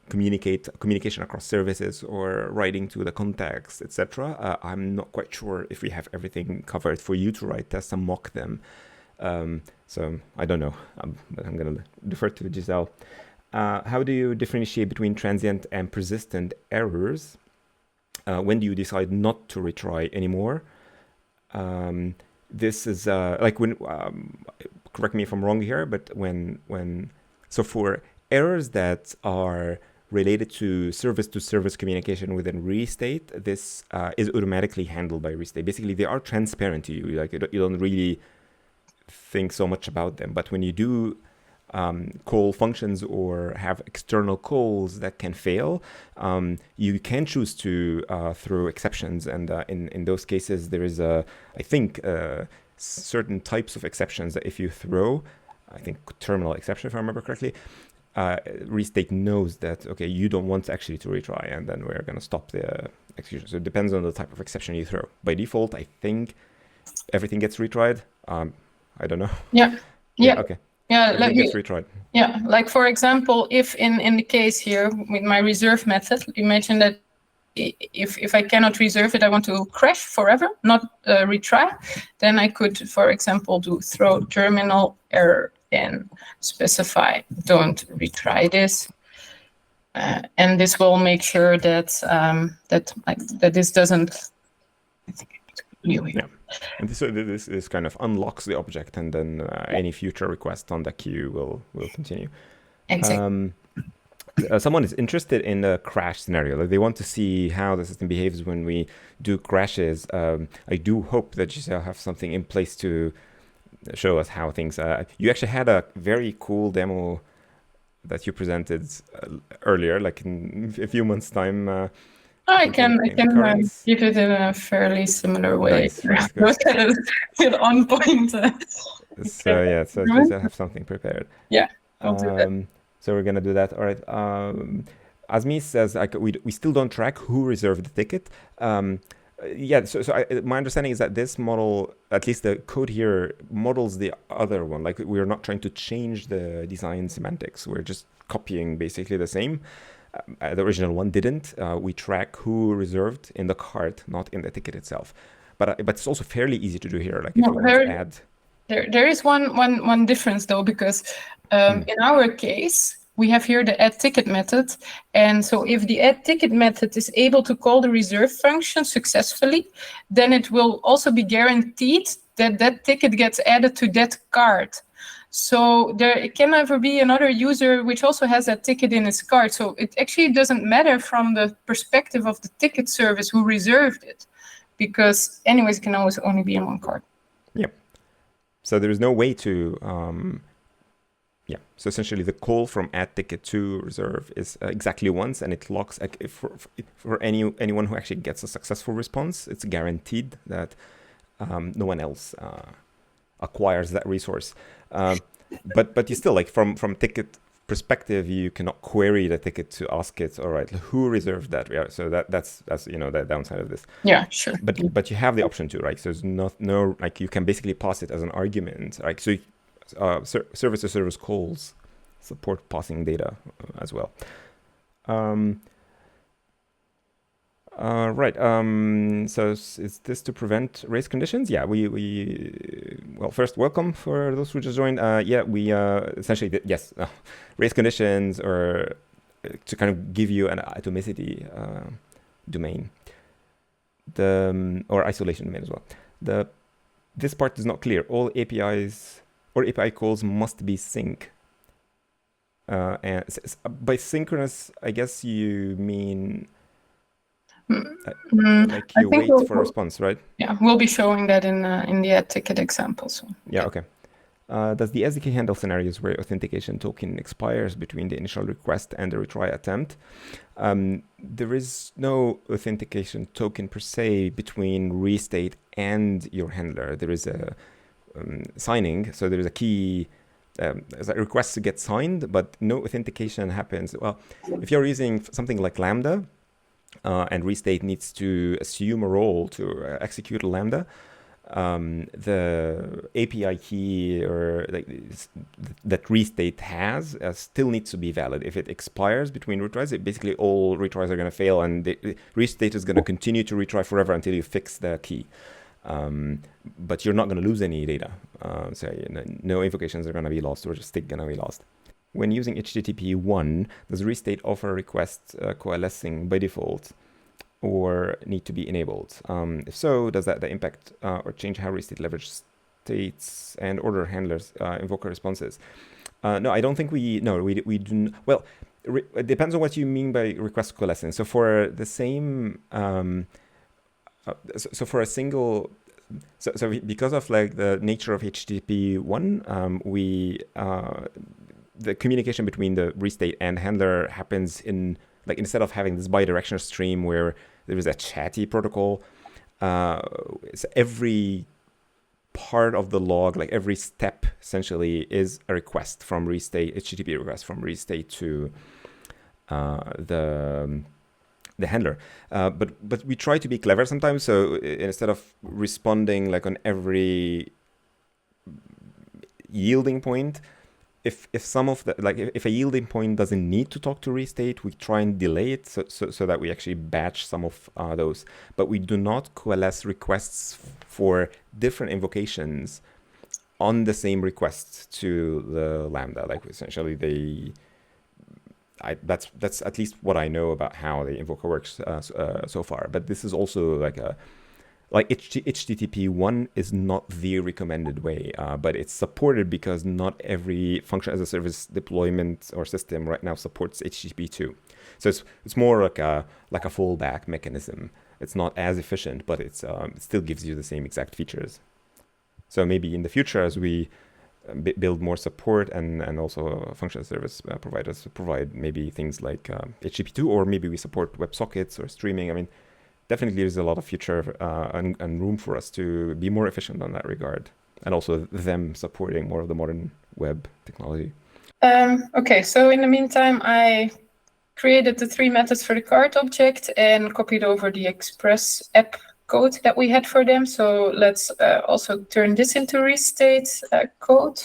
communication across services or writing to the context, etc. I'm not quite sure if we have everything covered for you to write tests and mock them. So I don't know, but I'm going to defer to Giselle. How do you differentiate between transient and persistent errors? When do you decide not to retry anymore? This is like when, correct me if I'm wrong here, but so for errors that are related to service-to-service communication within Restate, this is automatically handled by Restate. Basically, they are transparent to you. Like you don't really think so much about them. But when you do call functions or have external calls that can fail, you can choose to throw exceptions. And in those cases, there is I think certain types of exceptions that if you throw, I think terminal exception, if I remember correctly, Restate knows that, okay, you don't want actually to retry, and then we're going to stop the execution. So it depends on the type of exception you throw. By default, I think everything gets retried. I don't know. Yeah. Okay. Yeah, everything gets retried. Yeah, like for example, if in the case here with my reserve method, imagine that if I cannot reserve it, I want to crash forever, not retry, then I could, for example, do throw terminal error and specify don't retry this, and this will make sure that that this doesn't. I think I need to put new here. Yeah. And this kind of unlocks the object, and then any future request on the queue will continue. Exactly. someone is interested in a crash scenario. Like they want to see how the system behaves when we do crashes. I do hope that you have something in place to show us how things. You actually had a very cool demo that you presented earlier, like in a few months' time. I can Currents. give it in a fairly similar way. Nice, nice, good. Get on point. So yeah, so at least I have something prepared. Yeah, I'll do that. So we're gonna do that. All right. Asmi says like we still don't track who reserved the ticket. Yeah. So my understanding is that this model, at least the code here, models the other one. Like we're not trying to change the design semantics. We're just copying basically the same. The original one didn't. We track who reserved in the cart, not in the ticket itself. But it's also fairly easy to do here. Like if you want to add. There is one difference though, because in our case, we have here the add ticket method. And so if the add ticket method is able to call the reserve function successfully, then it will also be guaranteed that that ticket gets added to that cart. So there can never be another user which also has that ticket in its cart. So it actually doesn't matter from the perspective of the ticket service who reserved it, because anyways, it can always only be in one cart. Yep. So there is no way to, yeah. So essentially the call from add ticket to reserve is exactly once, and it locks, for anyone who actually gets a successful response, it's guaranteed that no one else acquires that resource. But you still, like from ticket perspective, you cannot query the ticket to ask it, all right, who reserved that? Yeah, so that's the downside of this. Yeah, sure. But you have the option to, right? So there's no like you can basically pass it as an argument, right? So service to service calls support passing data as well. Right. So is this to prevent race conditions? Yeah, well, first, welcome for those who just joined. Yeah, we essentially, yes, race conditions, or to kind of give you an atomicity domain, or isolation domain as well. This part is not clear. All APIs or API calls must be sync. And by synchronous, I guess you mean like you wait for a response, right? Yeah, we'll be showing that in the add ticket example. So yeah, okay. Does the SDK handle scenarios where authentication token expires between the initial request and the retry attempt? There is no authentication token per se between Restate and your handler. There is a signing, so there is a key. As a request to get signed, but no authentication happens. Well, if you're using something like Lambda, and Restate needs to assume a role to execute a Lambda, the API key or that Restate has still needs to be valid. If it expires between retries, basically all retries are going to fail, and Restate is going to continue to retry forever until you fix the key. But you're not going to lose any data. So no invocations are going to be lost, or just going to be lost. When using HTTP 1, does Restate offer request coalescing by default, or need to be enabled? If so, does that impact or change how Restate leverage states and order handlers invoker responses? No, I don't think we do. Well, it depends on what you mean by request coalescing. So for the same, so for a single. So because of like the nature of HTTP 1, the communication between the Restate and handler happens in, like, instead of having this bidirectional stream where there is a chatty protocol, so every part of the log, like every step essentially is a request from Restate, HTTP request from Restate to the handler. But we try to be clever sometimes. So instead of responding like on every yielding point, if some of the, like if a yielding point doesn't need to talk to Restate, we try and delay it so that we actually batch some of those. But we do not coalesce requests for different invocations on the same request to the Lambda. Like essentially that's at least what I know about how the invoker works so far. But this is also like like HTTP1 is not the recommended way, but it's supported because not every function as a service deployment or system right now supports HTTP2. So it's more like a fallback mechanism. It's not as efficient, but it still gives you the same exact features. So maybe in the future, as we build more support and also function service providers provide maybe things like HTTP2, or maybe we support WebSockets or streaming. I mean, definitely there's a lot of future and room for us to be more efficient on that regard, and also them supporting more of the modern web technology. Okay, so in the meantime, I created the 3 methods for the card object and copied over the Express app code that we had for them. So let's also turn this into Restate code.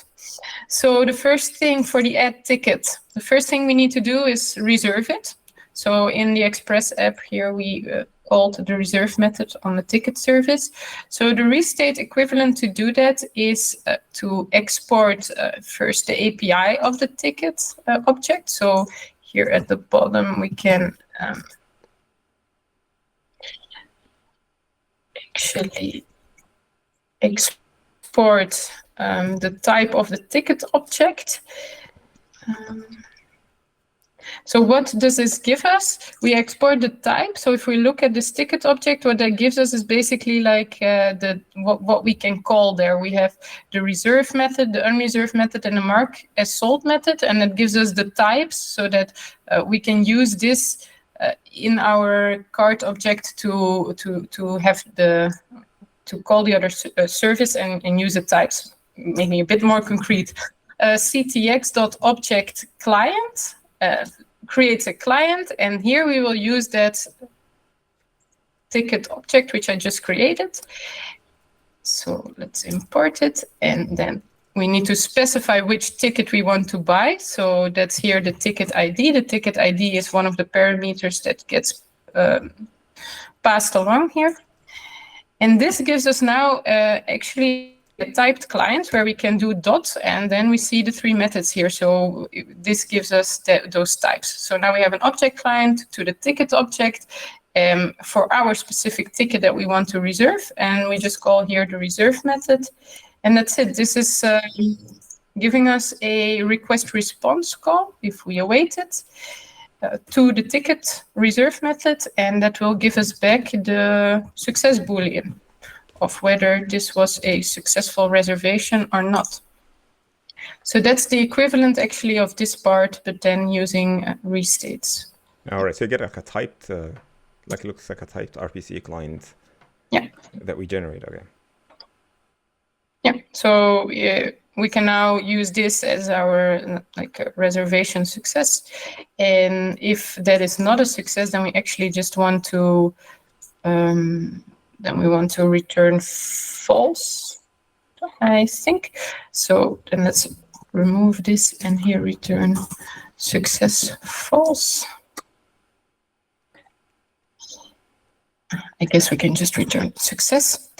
So the first thing for the add ticket, the first thing we need to do is reserve it. So in the Express app here, we called the reserve method on the ticket service. So the restate equivalent to do that is to export first the API of the ticket object. So here at the bottom, we can actually export the type of the ticket object. So what does this give us? We export the type. So if we look at this ticket object, what that gives us is basically like what we can call there. We have the reserve method, the unreserved method, and the mark as sold method, and it gives us the types so that we can use this in our cart object to have to call the other service and use the types, making it a bit more concrete. CTX.object client creates a client, and here we will use that ticket object which I just created. So let's import it, and then we need to specify which ticket we want to buy. So that's here the ticket ID. The ticket ID is one of the parameters that gets passed along here. And this gives us now actually a typed client where we can do dots, and then we see the 3 methods here. So this gives us those types. So now we have an object client to the ticket object for our specific ticket that we want to reserve, and we just call here the reserve method. And that's it. This is giving us a request response call if we await it to the ticket reserve method, and that will give us back the success boolean of whether this was a successful reservation or not. So that's the equivalent actually of this part, but then using restates. All right, so you get like a typed, like it looks like a typed RPC client. Yeah. That we generate, okay. Yeah, so we can now use this as our reservation success. And if that is not a success, then we actually just want to return false, I think. So then let's remove this and here return success false. I guess we can just return success.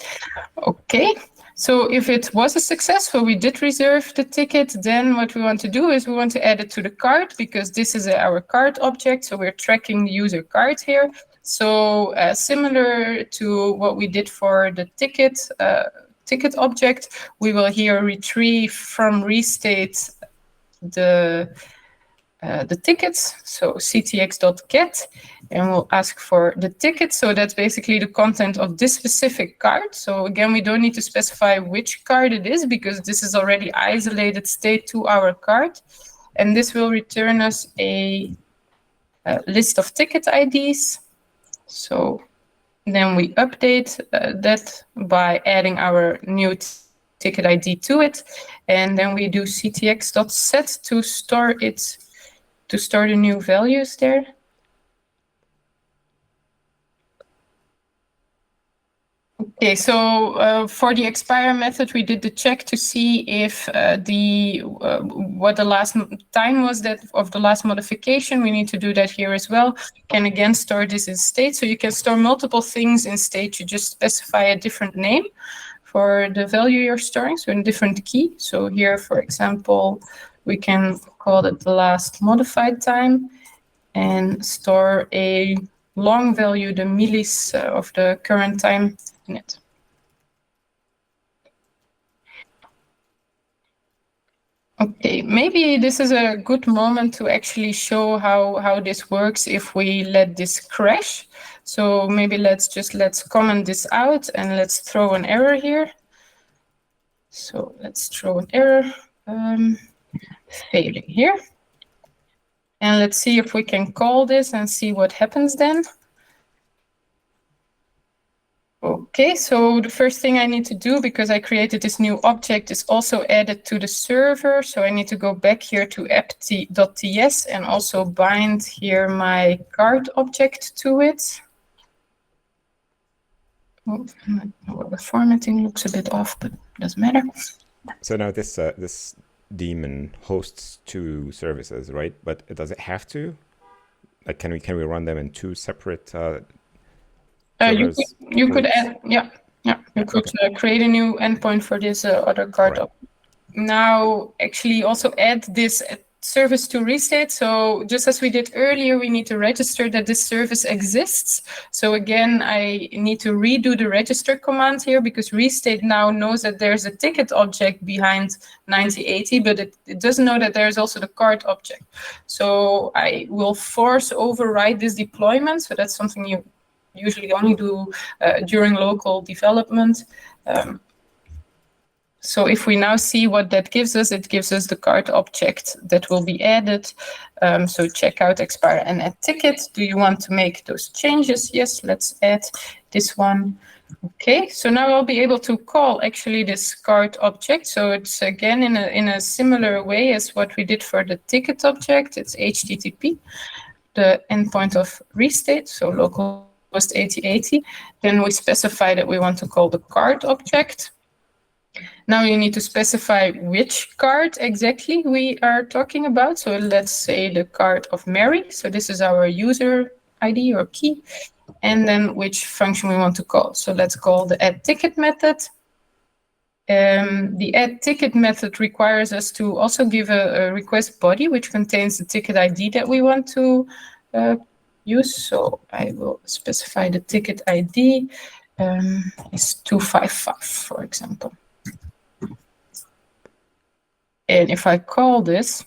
Okay. So if it was a success, so we did reserve the ticket, then what we want to do is we want to add it to the cart, because this is our cart object. So we're tracking the user cart here. So similar to what we did for the ticket object, we will here retrieve from restate the tickets. So ctx.get, and we'll ask for the ticket. So that's basically the content of this specific card. So again, we don't need to specify which card it is, because this is already isolated state to our card. And this will return us a list of ticket IDs. So then we update that by adding our new ticket ID to it. And then we do ctx.set to store it, to store the new values there. Okay, so for the expire method, we did the check to see if what the last time was that of the last modification. We need to do that here as well. Can again store this in state. So you can store multiple things in state. You just specify a different name for the value you're storing, so in a different key. So here, for example, we can call it the last modified time and store a long value, the millis of the current time in it. Okay, maybe this is a good moment to actually show how this works if we let this crash. So maybe let's comment this out and let's throw an error here. So let's throw an error, failing here. And let's see if we can call this and see what happens then. Okay, so the first thing I need to do, because I created this new object, is also add it to the server. So I need to go back here to app.ts and also bind here my card object to it. Oh, the formatting looks a bit off, but doesn't matter. So now this daemon hosts two services, right? But does it have to? Like, can we run them in two separate? You could add, you could create a new endpoint for this other card. Right. Now, actually, also add this service to Restate. So just as we did earlier, we need to register that this service exists. So again, I need to redo the register command here because Restate now knows that there's a ticket object behind 9080, but it doesn't know that there's also the card object. So I will force override this deployment. So that's something you usually only do during local development. So if we now see what that gives us, it gives us the card object that will be added. So checkout, expire, and add ticket. Do you want to make those changes? Yes, let's add this one. Okay, so now I'll be able to call actually this card object. So it's again in a similar way as what we did for the ticket object. It's HTTP, the endpoint of Restate, so local host 8080. Then we specify that we want to call the card object. Now you need to specify which card exactly we are talking about. So let's say the card of Mary. So this is our user ID or key. And then which function we want to call. So let's call the add ticket method. The add ticket method requires us to also give a request body, which contains the ticket ID that we want to use. So I will specify the ticket ID is 255, for example. And if I call this,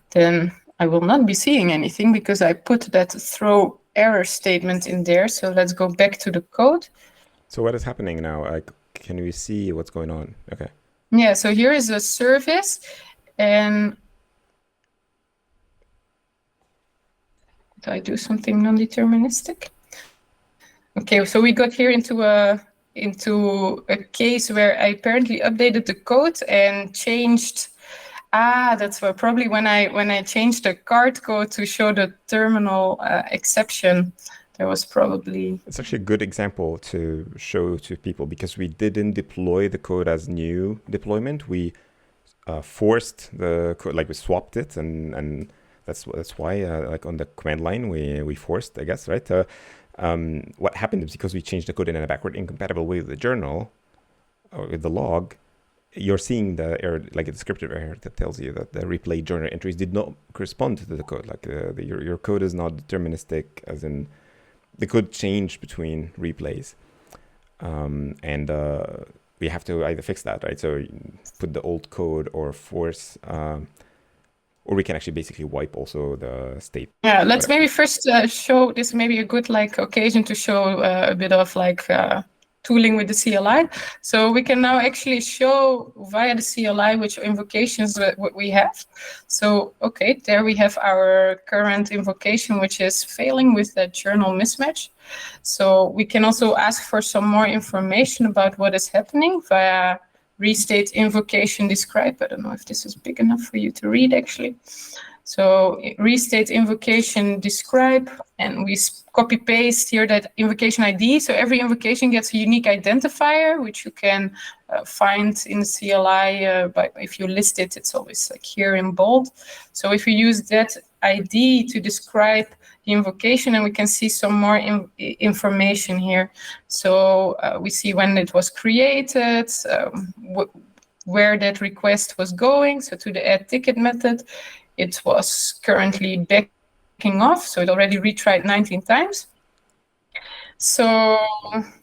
then I will not be seeing anything because I put that throw error statement in there. So let's go back to the code. So what is happening now? Can we see what's going on? Okay. Yeah, so here is a service. And do I do something non-deterministic? Okay, so we got here into a case where I apparently updated the code and changed. That's why probably when I changed the card code to show the terminal exception, there was probably. It's actually a good example to show to people because we didn't deploy the code as new deployment. We forced the code, like we swapped it, and that's why like on the command line we forced, I guess, right? What happened is because we changed the code in a backward incompatible way with the journal or with the log, you're seeing the error, like a descriptive error that tells you that the replay journal entries did not correspond to the code. Like your code is not deterministic, as in the code changed between replays, and we have to either fix that, right? So put the old code or force. Or we can actually basically wipe also the state. Yeah, let's maybe first show this. Maybe a good occasion to show a bit of tooling with the CLI. So we can now actually show via the CLI which invocations we have. So okay, there we have our current invocation, which is failing with the journal mismatch. So we can also ask for some more information about what is happening via restate invocation describe. I don't know if this is big enough for you to read actually. So restate invocation describe, and we copy paste here that invocation ID. So every invocation gets a unique identifier, which you can find in the CLI. But if you list it, it's always here in bold. So if you use that ID to describe the invocation, and we can see some more information here. So we see when it was created, where that request was going. So to the add ticket method, it was currently backing off. So it already retried 19 times. So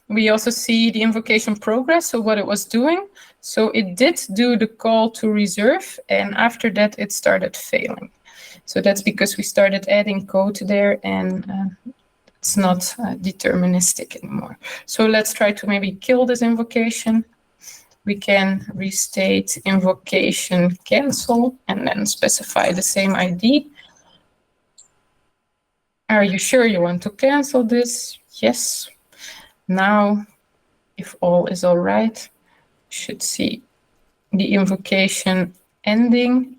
we also see the invocation progress, so what it was doing. So it did do the call to reserve, and after that it started failing. So that's because we started adding code there, and it's not deterministic anymore. So let's try to maybe kill this invocation. We can restate invocation cancel and then specify the same ID. Are you sure you want to cancel this? Yes. Now, if all is all right, you should see the invocation ending.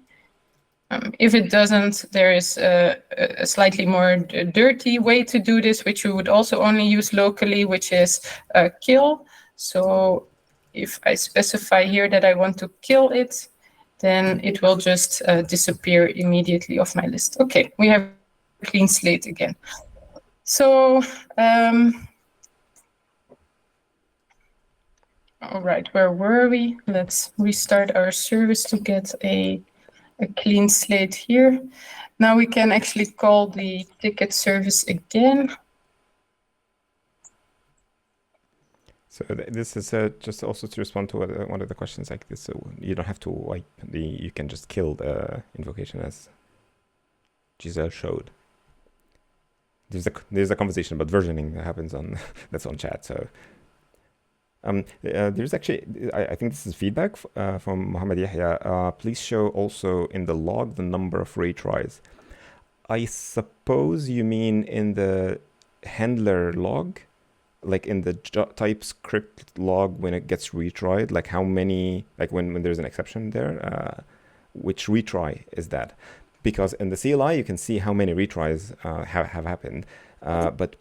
If it doesn't, there is a slightly more dirty way to do this, which you would also only use locally, which is kill. So if I specify here that I want to kill it, then it will just disappear immediately off my list. Okay, we have a clean slate again. So, all right, where were we? Let's restart our service to get a clean slate here. Now we can actually call the ticket service again. So this is just also to respond to one of the questions like this. So you don't have to wipe you can just kill the invocation as Giselle showed. There's a conversation about versioning that happens on that's on chat. So there's actually, I think this is feedback from Mohammed Yahya. Please show also in the log the number of retries. I suppose you mean in the handler log, like in the TypeScript log when it gets retried, like how many, like when there's an exception there, which retry is that? Because in the CLI, you can see how many retries have happened, but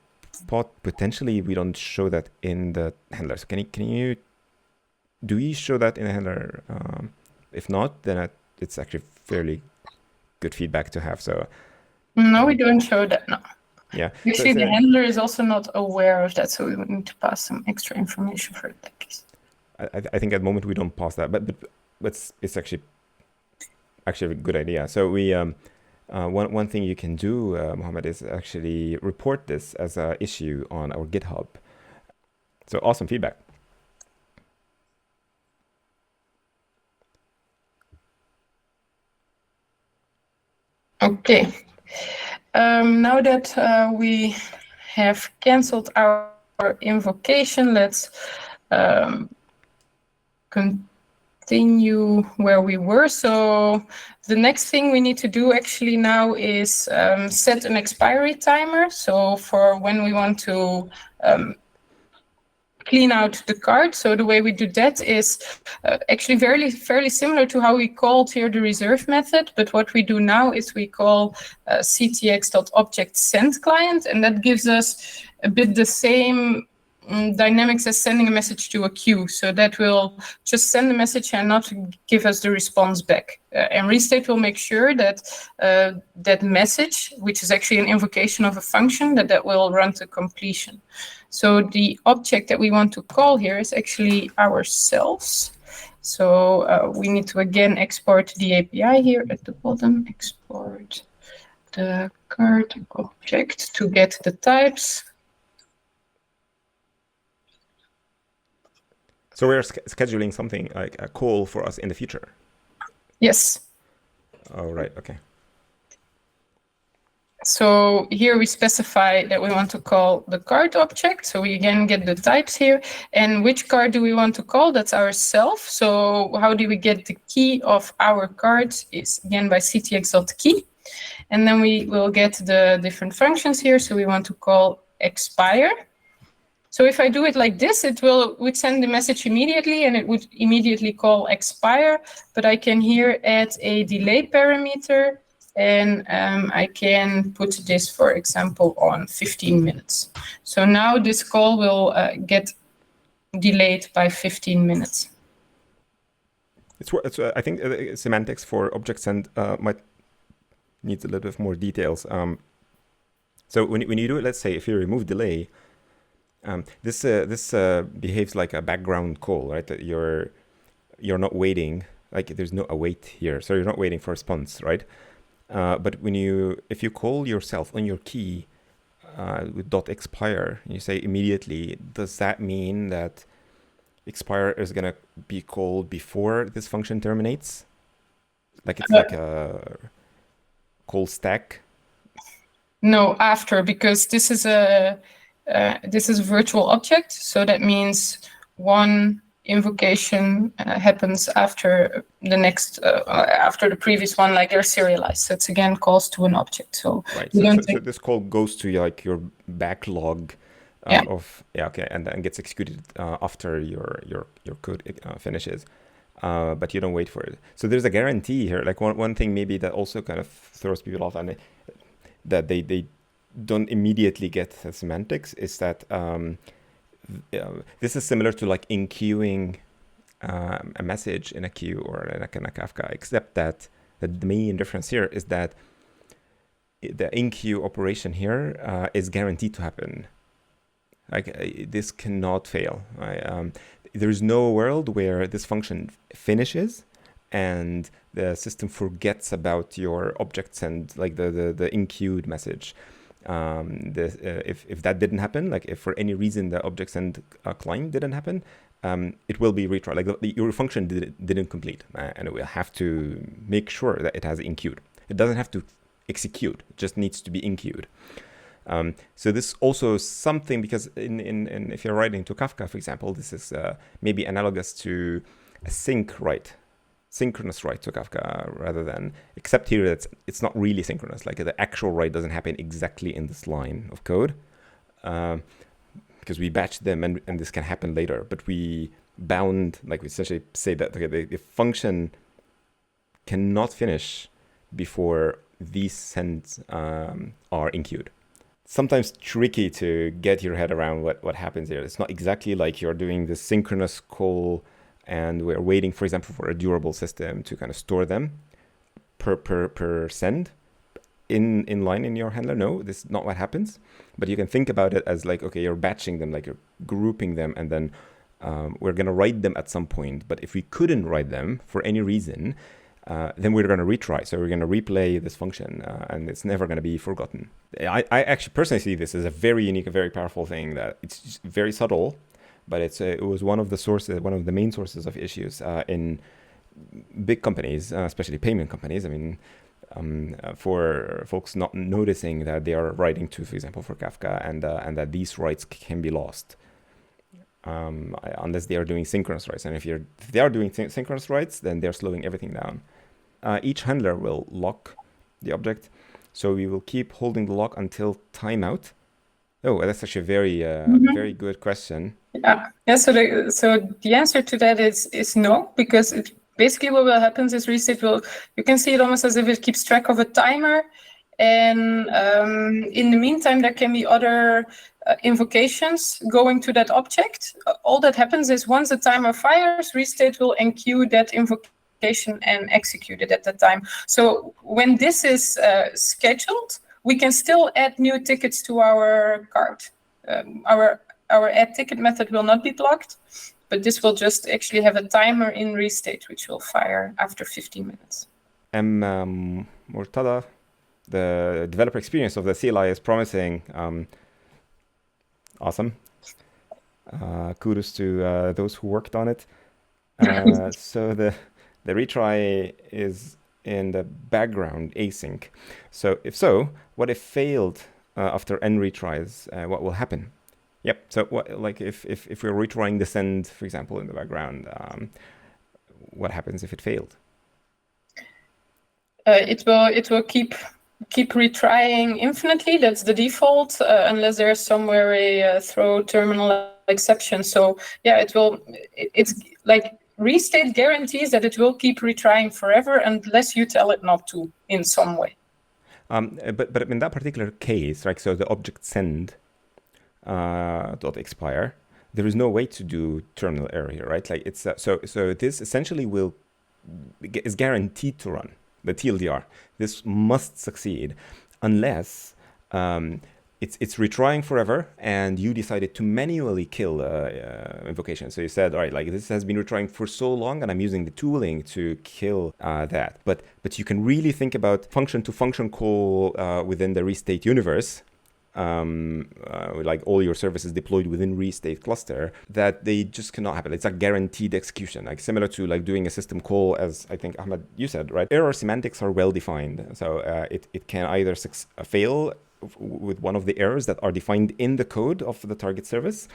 potentially we don't show that in the handler. So do you show that in the handler? If not, then it's actually fairly good feedback to have. So no, we don't show that. No. Yeah. Actually, the handler is also not aware of that, so we would need to pass some extra information for that case. I think at the moment we don't pass that, but it's actually a good idea. So we one thing you can do, Mohammed, is actually report this as an issue on our GitHub. So awesome feedback. Okay. Now that we have canceled our invocation, let's continue where we were. So the next thing we need to do actually now is set an expiry timer. So for when we want to clean out the card. So the way we do that is actually fairly similar to how we called here the reserve method. But what we do now is we call ctx.object_send_client, and that gives us a bit the same dynamics as sending a message to a queue. So that will just send the message and not give us the response back. And Restate will make sure that that message, which is actually an invocation of a function, that will run to completion. So the object that we want to call here is actually ourselves. So we need to again export the API here at the bottom, export the card object to get the types. So we're scheduling something like a call for us in the future? Yes. Oh, right, okay. So here we specify that we want to call the card object. So we again get the types here. And which card do we want to call? That's ourself. So how do we get the key of our card? Is again by ctx.key. And then we will get the different functions here. So we want to call expire. So if I do it like this, it would send the message immediately and it would immediately call expire. But I can here add a delay parameter. And I can put this, for example, on 15 minutes. So now this call will get delayed by 15 minutes. I think semantics for object send might need a little bit more details. So when you do it, let's say if you remove delay, this behaves like a background call, right? That you're not waiting, like there's no await here, so you're not waiting for a response, right? But if you call yourself on your key, with .expire, you say immediately, does that mean that expire is going to be called before this function terminates? Like it's like a call stack? No, after, because this is a virtual object, so that means one invocation happens after the next after the previous one, like they're serialized. So it's again calls to an object. So right. So this call goes to like your backlog of okay, and then gets executed after your code finishes. But you don't wait for it. So there's a guarantee here. Like one thing maybe that also kind of throws people off, and that they don't immediately get the semantics, is that this is similar to like enqueuing a message in a queue or in a Kafka, except that the main difference here is that the enqueue operation here is guaranteed to happen. Like this cannot fail. Right? There's no world where this function finishes and the system forgets about your object send, like the enqueued message. If that didn't happen, like if for any reason the object send climb didn't happen, it will be retried. Like your function didn't complete, and it will have to make sure that it has enqueued. It doesn't have to execute; it just needs to be enqueued. So this also is something, because in if you're writing to Kafka, for example, this is maybe analogous to a synchronous write to Kafka, rather than, except here that it's not really synchronous. Like the actual write doesn't happen exactly in this line of code, because we batch them and this can happen later. But we bound, like we essentially say that okay, the function cannot finish before these sends are enqueued. Sometimes tricky to get your head around what happens here. It's not exactly like you're doing this synchronous call and we're waiting, for example, for a durable system to kind of store them per send in line in your handler. No, this is not what happens. But you can think about it as like, okay, you're batching them, like you're grouping them, and then we're going to write them at some point. But if we couldn't write them for any reason, then we're going to retry. So we're going to replay this function, and it's never going to be forgotten. I actually personally see this as a very unique, a very powerful thing, that it's just very subtle, but it was one of the main sources of issues in big companies, especially payment companies. I mean, for folks not noticing that they are writing to, for example, for Kafka, and that these writes can be lost. Unless they are doing synchronous writes. And if they are doing synchronous writes, then they're slowing everything down. Each handler will lock the object. So we will keep holding the lock until timeout. Oh, that's actually a very good question. Yeah. So the answer to that is no, because basically what will happen is Restate you can see it almost as if it keeps track of a timer. And in the meantime, there can be other invocations going to that object. All that happens is once the timer fires, Restate will enqueue that invocation and execute it at that time. So when this is scheduled, we can still add new tickets to our card. Our add ticket method will not be blocked, but this will just actually have a timer in Restate, which will fire after 15 minutes. Murtada, the developer experience of the CLI is promising. Awesome. Kudos to those who worked on it. So the retry is in the background async. So what if failed after n retries? What will happen? Yep. So what, like if we're retrying the send, for example, in the background, what happens if it failed? It will keep retrying infinitely. That's the default, unless there's somewhere a throw terminal exception. So yeah, it's like Restate guarantees that it will keep retrying forever unless you tell it not to in some way. But in that particular case, right? So the object send dot expire, there is no way to do terminal error here, right? Like it's so this essentially is guaranteed to run. The TLDR. This must succeed unless it's retrying forever and you decided to manually kill invocation. So you said, all right, like this has been retrying for so long and I'm using the tooling to kill that. But you can really think about function to function call within the Restate universe. like all your services deployed within Restate cluster, that they just cannot happen. It's like guaranteed execution, like similar to like doing a system call, as I think Ahmed, you said, right? Error semantics are well defined. So it can either fail with one of the errors that are defined in the code of the target service,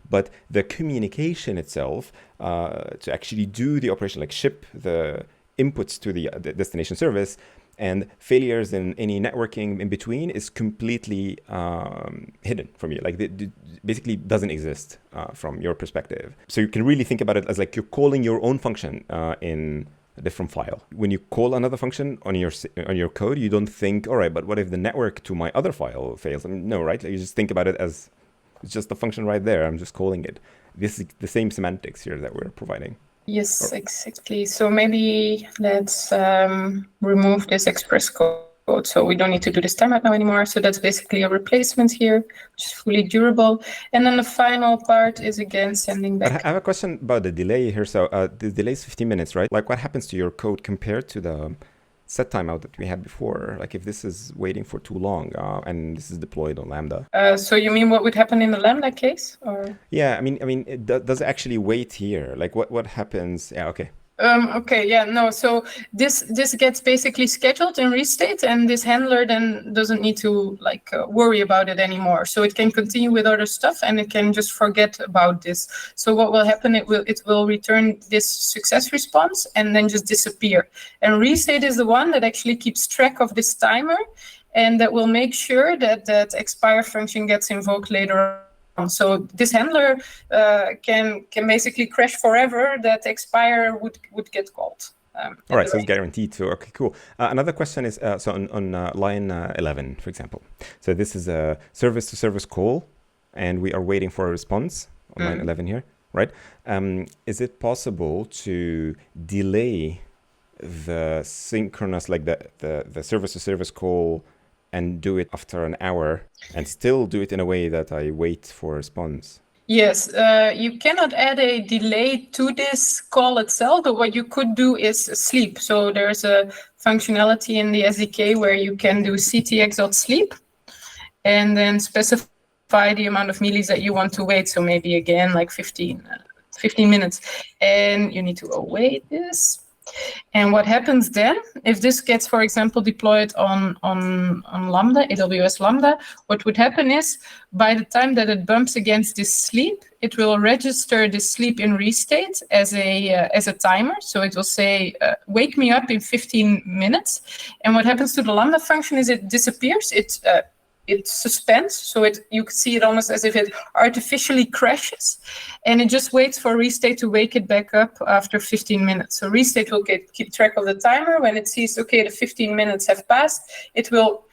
but the communication itself to actually do the operation, like ship the inputs to the destination service, and failures in any networking in between is completely hidden from you. Like it basically doesn't exist from your perspective. So you can really think about it as like you're calling your own function in a different file. When you call another function on your code, you don't think, all right, but what if the network to my other file fails? I mean, no, right? Like you just think about it as it's just a function right there. I'm just calling it. This is the same semantics here that we're providing. Yes, exactly. So maybe let's remove this express code. So we don't need to do this timeout now anymore. So that's basically a replacement here, which is fully durable. And then the final part is again sending back. But I have a question about the delay here. So the delay is 15 minutes, right? Like what happens to your code compared to the set timeout that we had before? Like if this is waiting for too long and this is deployed on Lambda. So you mean what would happen in the Lambda case, or? Yeah, I mean, does it actually wait here? Like what happens? Yeah, okay. Okay, yeah, no. So this gets basically scheduled in Restate, and this handler then doesn't need to like worry about it anymore. So it can continue with other stuff, and it can just forget about this. So what will happen? It will return this success response and then just disappear. And Restate is the one that actually keeps track of this timer, and that will make sure that that expire function gets invoked later on. So this handler can basically crash forever. That expire would get called. All right, so it's guaranteed to. Okay, cool. Another question is so on line 11, for example. So this is a service-to-service call, and we are waiting for a response on line 11 here, right? Is it possible to delay the synchronous, like the service-to-service call, and do it after an hour and still do it in a way that I wait for a response? Yes, you cannot add a delay to this call itself, but what you could do is sleep. So there's a functionality in the SDK where you can do ctx.sleep and then specify the amount of millis that you want to wait. So maybe again, like 15 minutes, and you need to await this. And what happens then, if this gets, for example, deployed on Lambda, AWS Lambda, what would happen is by the time that it bumps against this sleep, it will register this sleep in Restate as a timer. So it will say, wake me up in 15 minutes. And what happens to the Lambda function is it disappears. It suspends, so you can see it almost as if it artificially crashes, and it just waits for Restate to wake it back up after 15 minutes. So Restate will keep track of the timer. When it sees, okay, the 15 minutes have passed, it will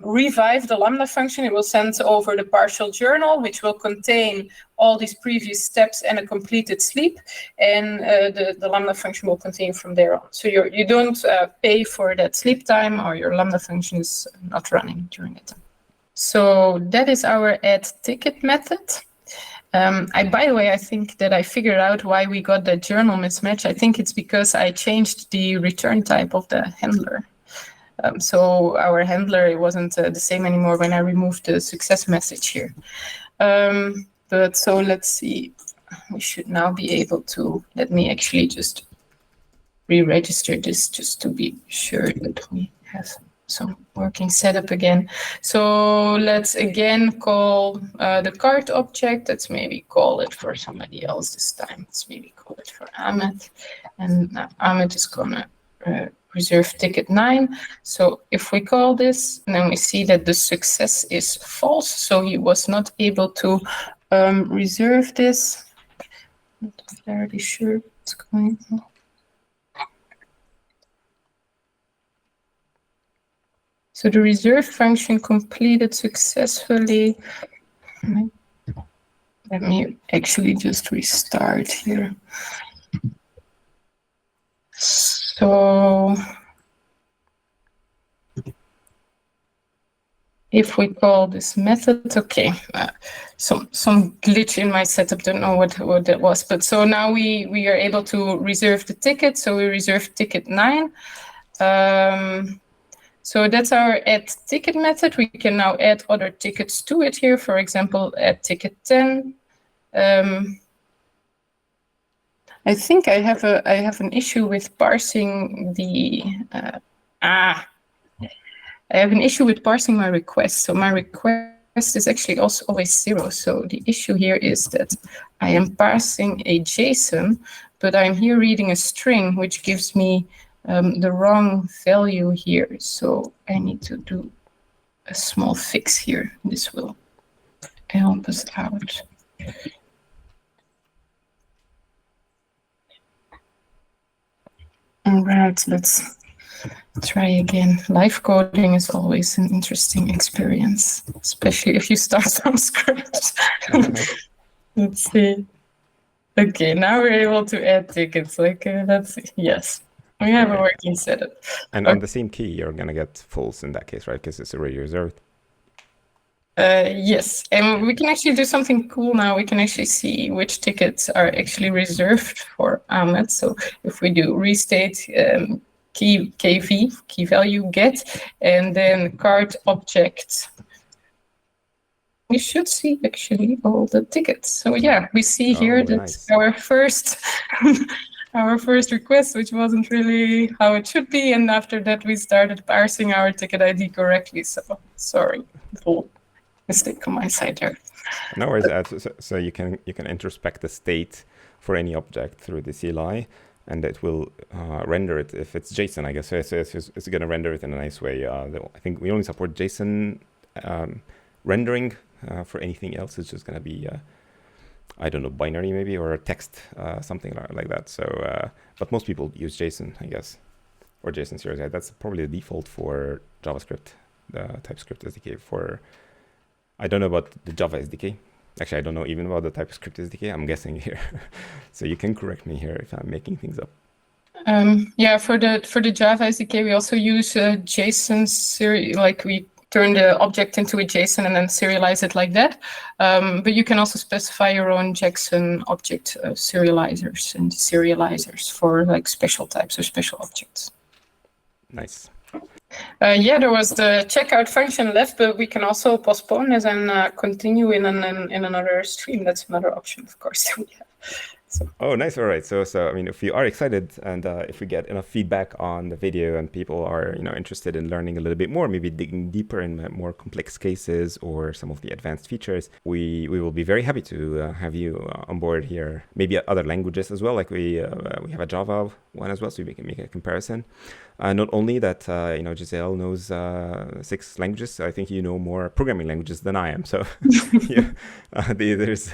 revive the Lambda function. It will send over the partial journal, which will contain all these previous steps and a completed sleep, and the Lambda function will continue from there on. So you don't pay for that sleep time, or your Lambda function is not running during that time. So that is our add ticket method. By the way, I think that I figured out why we got the journal mismatch. I think it's because I changed the return type of the handler. So our handler, it wasn't the same anymore when I removed the success message here. But so let's see, we should now be able to, let me actually just re-register this just to be sure that we have some working setup again. So let's again call the card object. Let's maybe call it for somebody else this time. Let's maybe call it for Ahmed. And now Ahmed is gonna reserve ticket 9. So if we call this, then we see that the success is false. So he was not able to reserve this. Not entirely sure what's going on. So the reserve function completed successfully. Let me actually just restart here. So if we call this method, okay, some glitch in my setup, don't know what that was, but so now we are able to reserve the ticket. So we reserve ticket 9. So that's our add ticket method. We can now add other tickets to it here. For example, add ticket 10. I think I have an issue with parsing the I have an issue with parsing my request. So my request is actually also always 0. So the issue here is that I am parsing a JSON, but I'm here reading a string, which gives me the wrong value here. So I need to do a small fix here. This will help us out. All right, let's try again. Live coding is always an interesting experience, especially if you start from scratch. Let's see. Okay, now we're able to add tickets. Let's see. Yes, we have a working setup. And on the same key, you're going to get false in that case, right? Because it's already reserved. Yes, and we can actually do something cool now. We can actually see which tickets are actually reserved for Ahmed. So if we do restate key value get, and then card object, we should see actually all the tickets. So yeah, we see here that nice. Our first our first request, which wasn't really how it should be, and after that we started parsing our ticket ID correctly. So sorry. Mistake on my side there. No worries. So you can introspect the state for any object through the CLI, and it will render it if it's JSON, I guess. So it's going to render it in a nice way. I think we only support JSON rendering. For anything else, it's just going to be I don't know, binary maybe, or text, something like that. So, but most people use JSON, I guess, or JSON series. That's probably the default for JavaScript, the TypeScript SDK for. I don't know about the Java SDK. Actually, I don't know even about the TypeScript SDK. I'm guessing here. So you can correct me here if I'm making things up. Yeah, for the Java SDK, we also use JSON series, like we turn the object into a JSON and then serialize it like that. But you can also specify your own JSON object serializers and deserializers for like special types or special objects. Nice. Yeah, there was the checkout function left, but we can also postpone it and continue in another stream. That's another option, of course. Yeah. So. Oh, nice. All right. So I mean, if you are excited and if we get enough feedback on the video and people are, interested in learning a little bit more, maybe digging deeper in more complex cases or some of the advanced features, we will be very happy to have you on board here. Maybe other languages as well. Like we have a Java one as well, so we can make a comparison. Not only that, Giselle knows 6 languages. I think you know more programming languages than I am. So yeah, there's.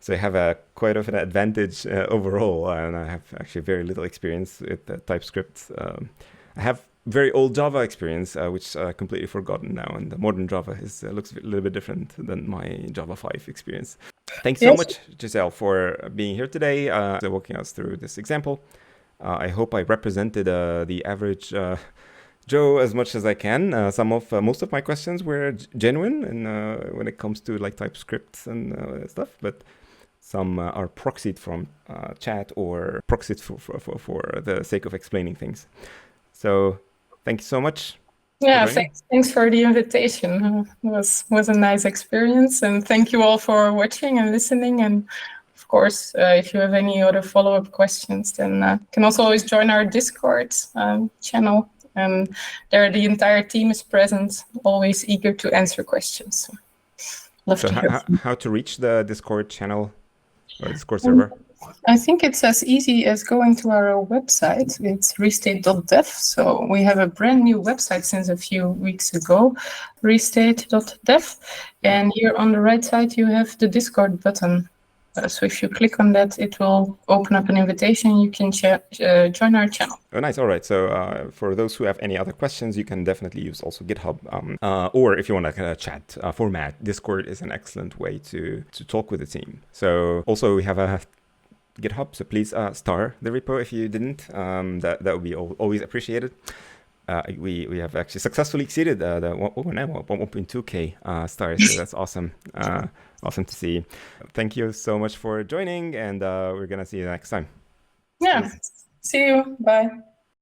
So I have quite of an advantage overall, and I have actually very little experience with TypeScript. I have very old Java experience, which I completely forgotten now, and the modern Java looks a little bit different than my Java 5 experience. Thanks so much, Giselle, for being here today, walking us through this example. I hope I represented the average Joe as much as I can. Most of my questions were genuine, and when it comes to like TypeScript and stuff, but some are proxied from chat or proxied for the sake of explaining things. So thank you so much. Yeah, thanks for the invitation. It was a nice experience, and thank you all for watching and listening. And of course, if you have any other follow-up questions, then you can also always join our Discord channel. And there the entire team is present, always eager to answer questions. Love to hear. How to reach the Discord channel? Or Discord server? I think it's as easy as going to our website. It's restate.dev. So we have a brand new website since a few weeks ago, restate.dev. And here on the right side, you have the Discord button. So if you click on that, it will open up an invitation. You can join our channel. Oh, nice. All right. So for those who have any other questions, you can definitely use also GitHub. Or if you want a chat format, Discord is an excellent way to talk with the team. So also we have a GitHub. So please star the repo if you didn't. That would be always appreciated. We have actually successfully exceeded the 1.2K stars. So that's awesome. Awesome to see. Thank you so much for joining, and we're going to see you next time. Yeah. See you. Bye.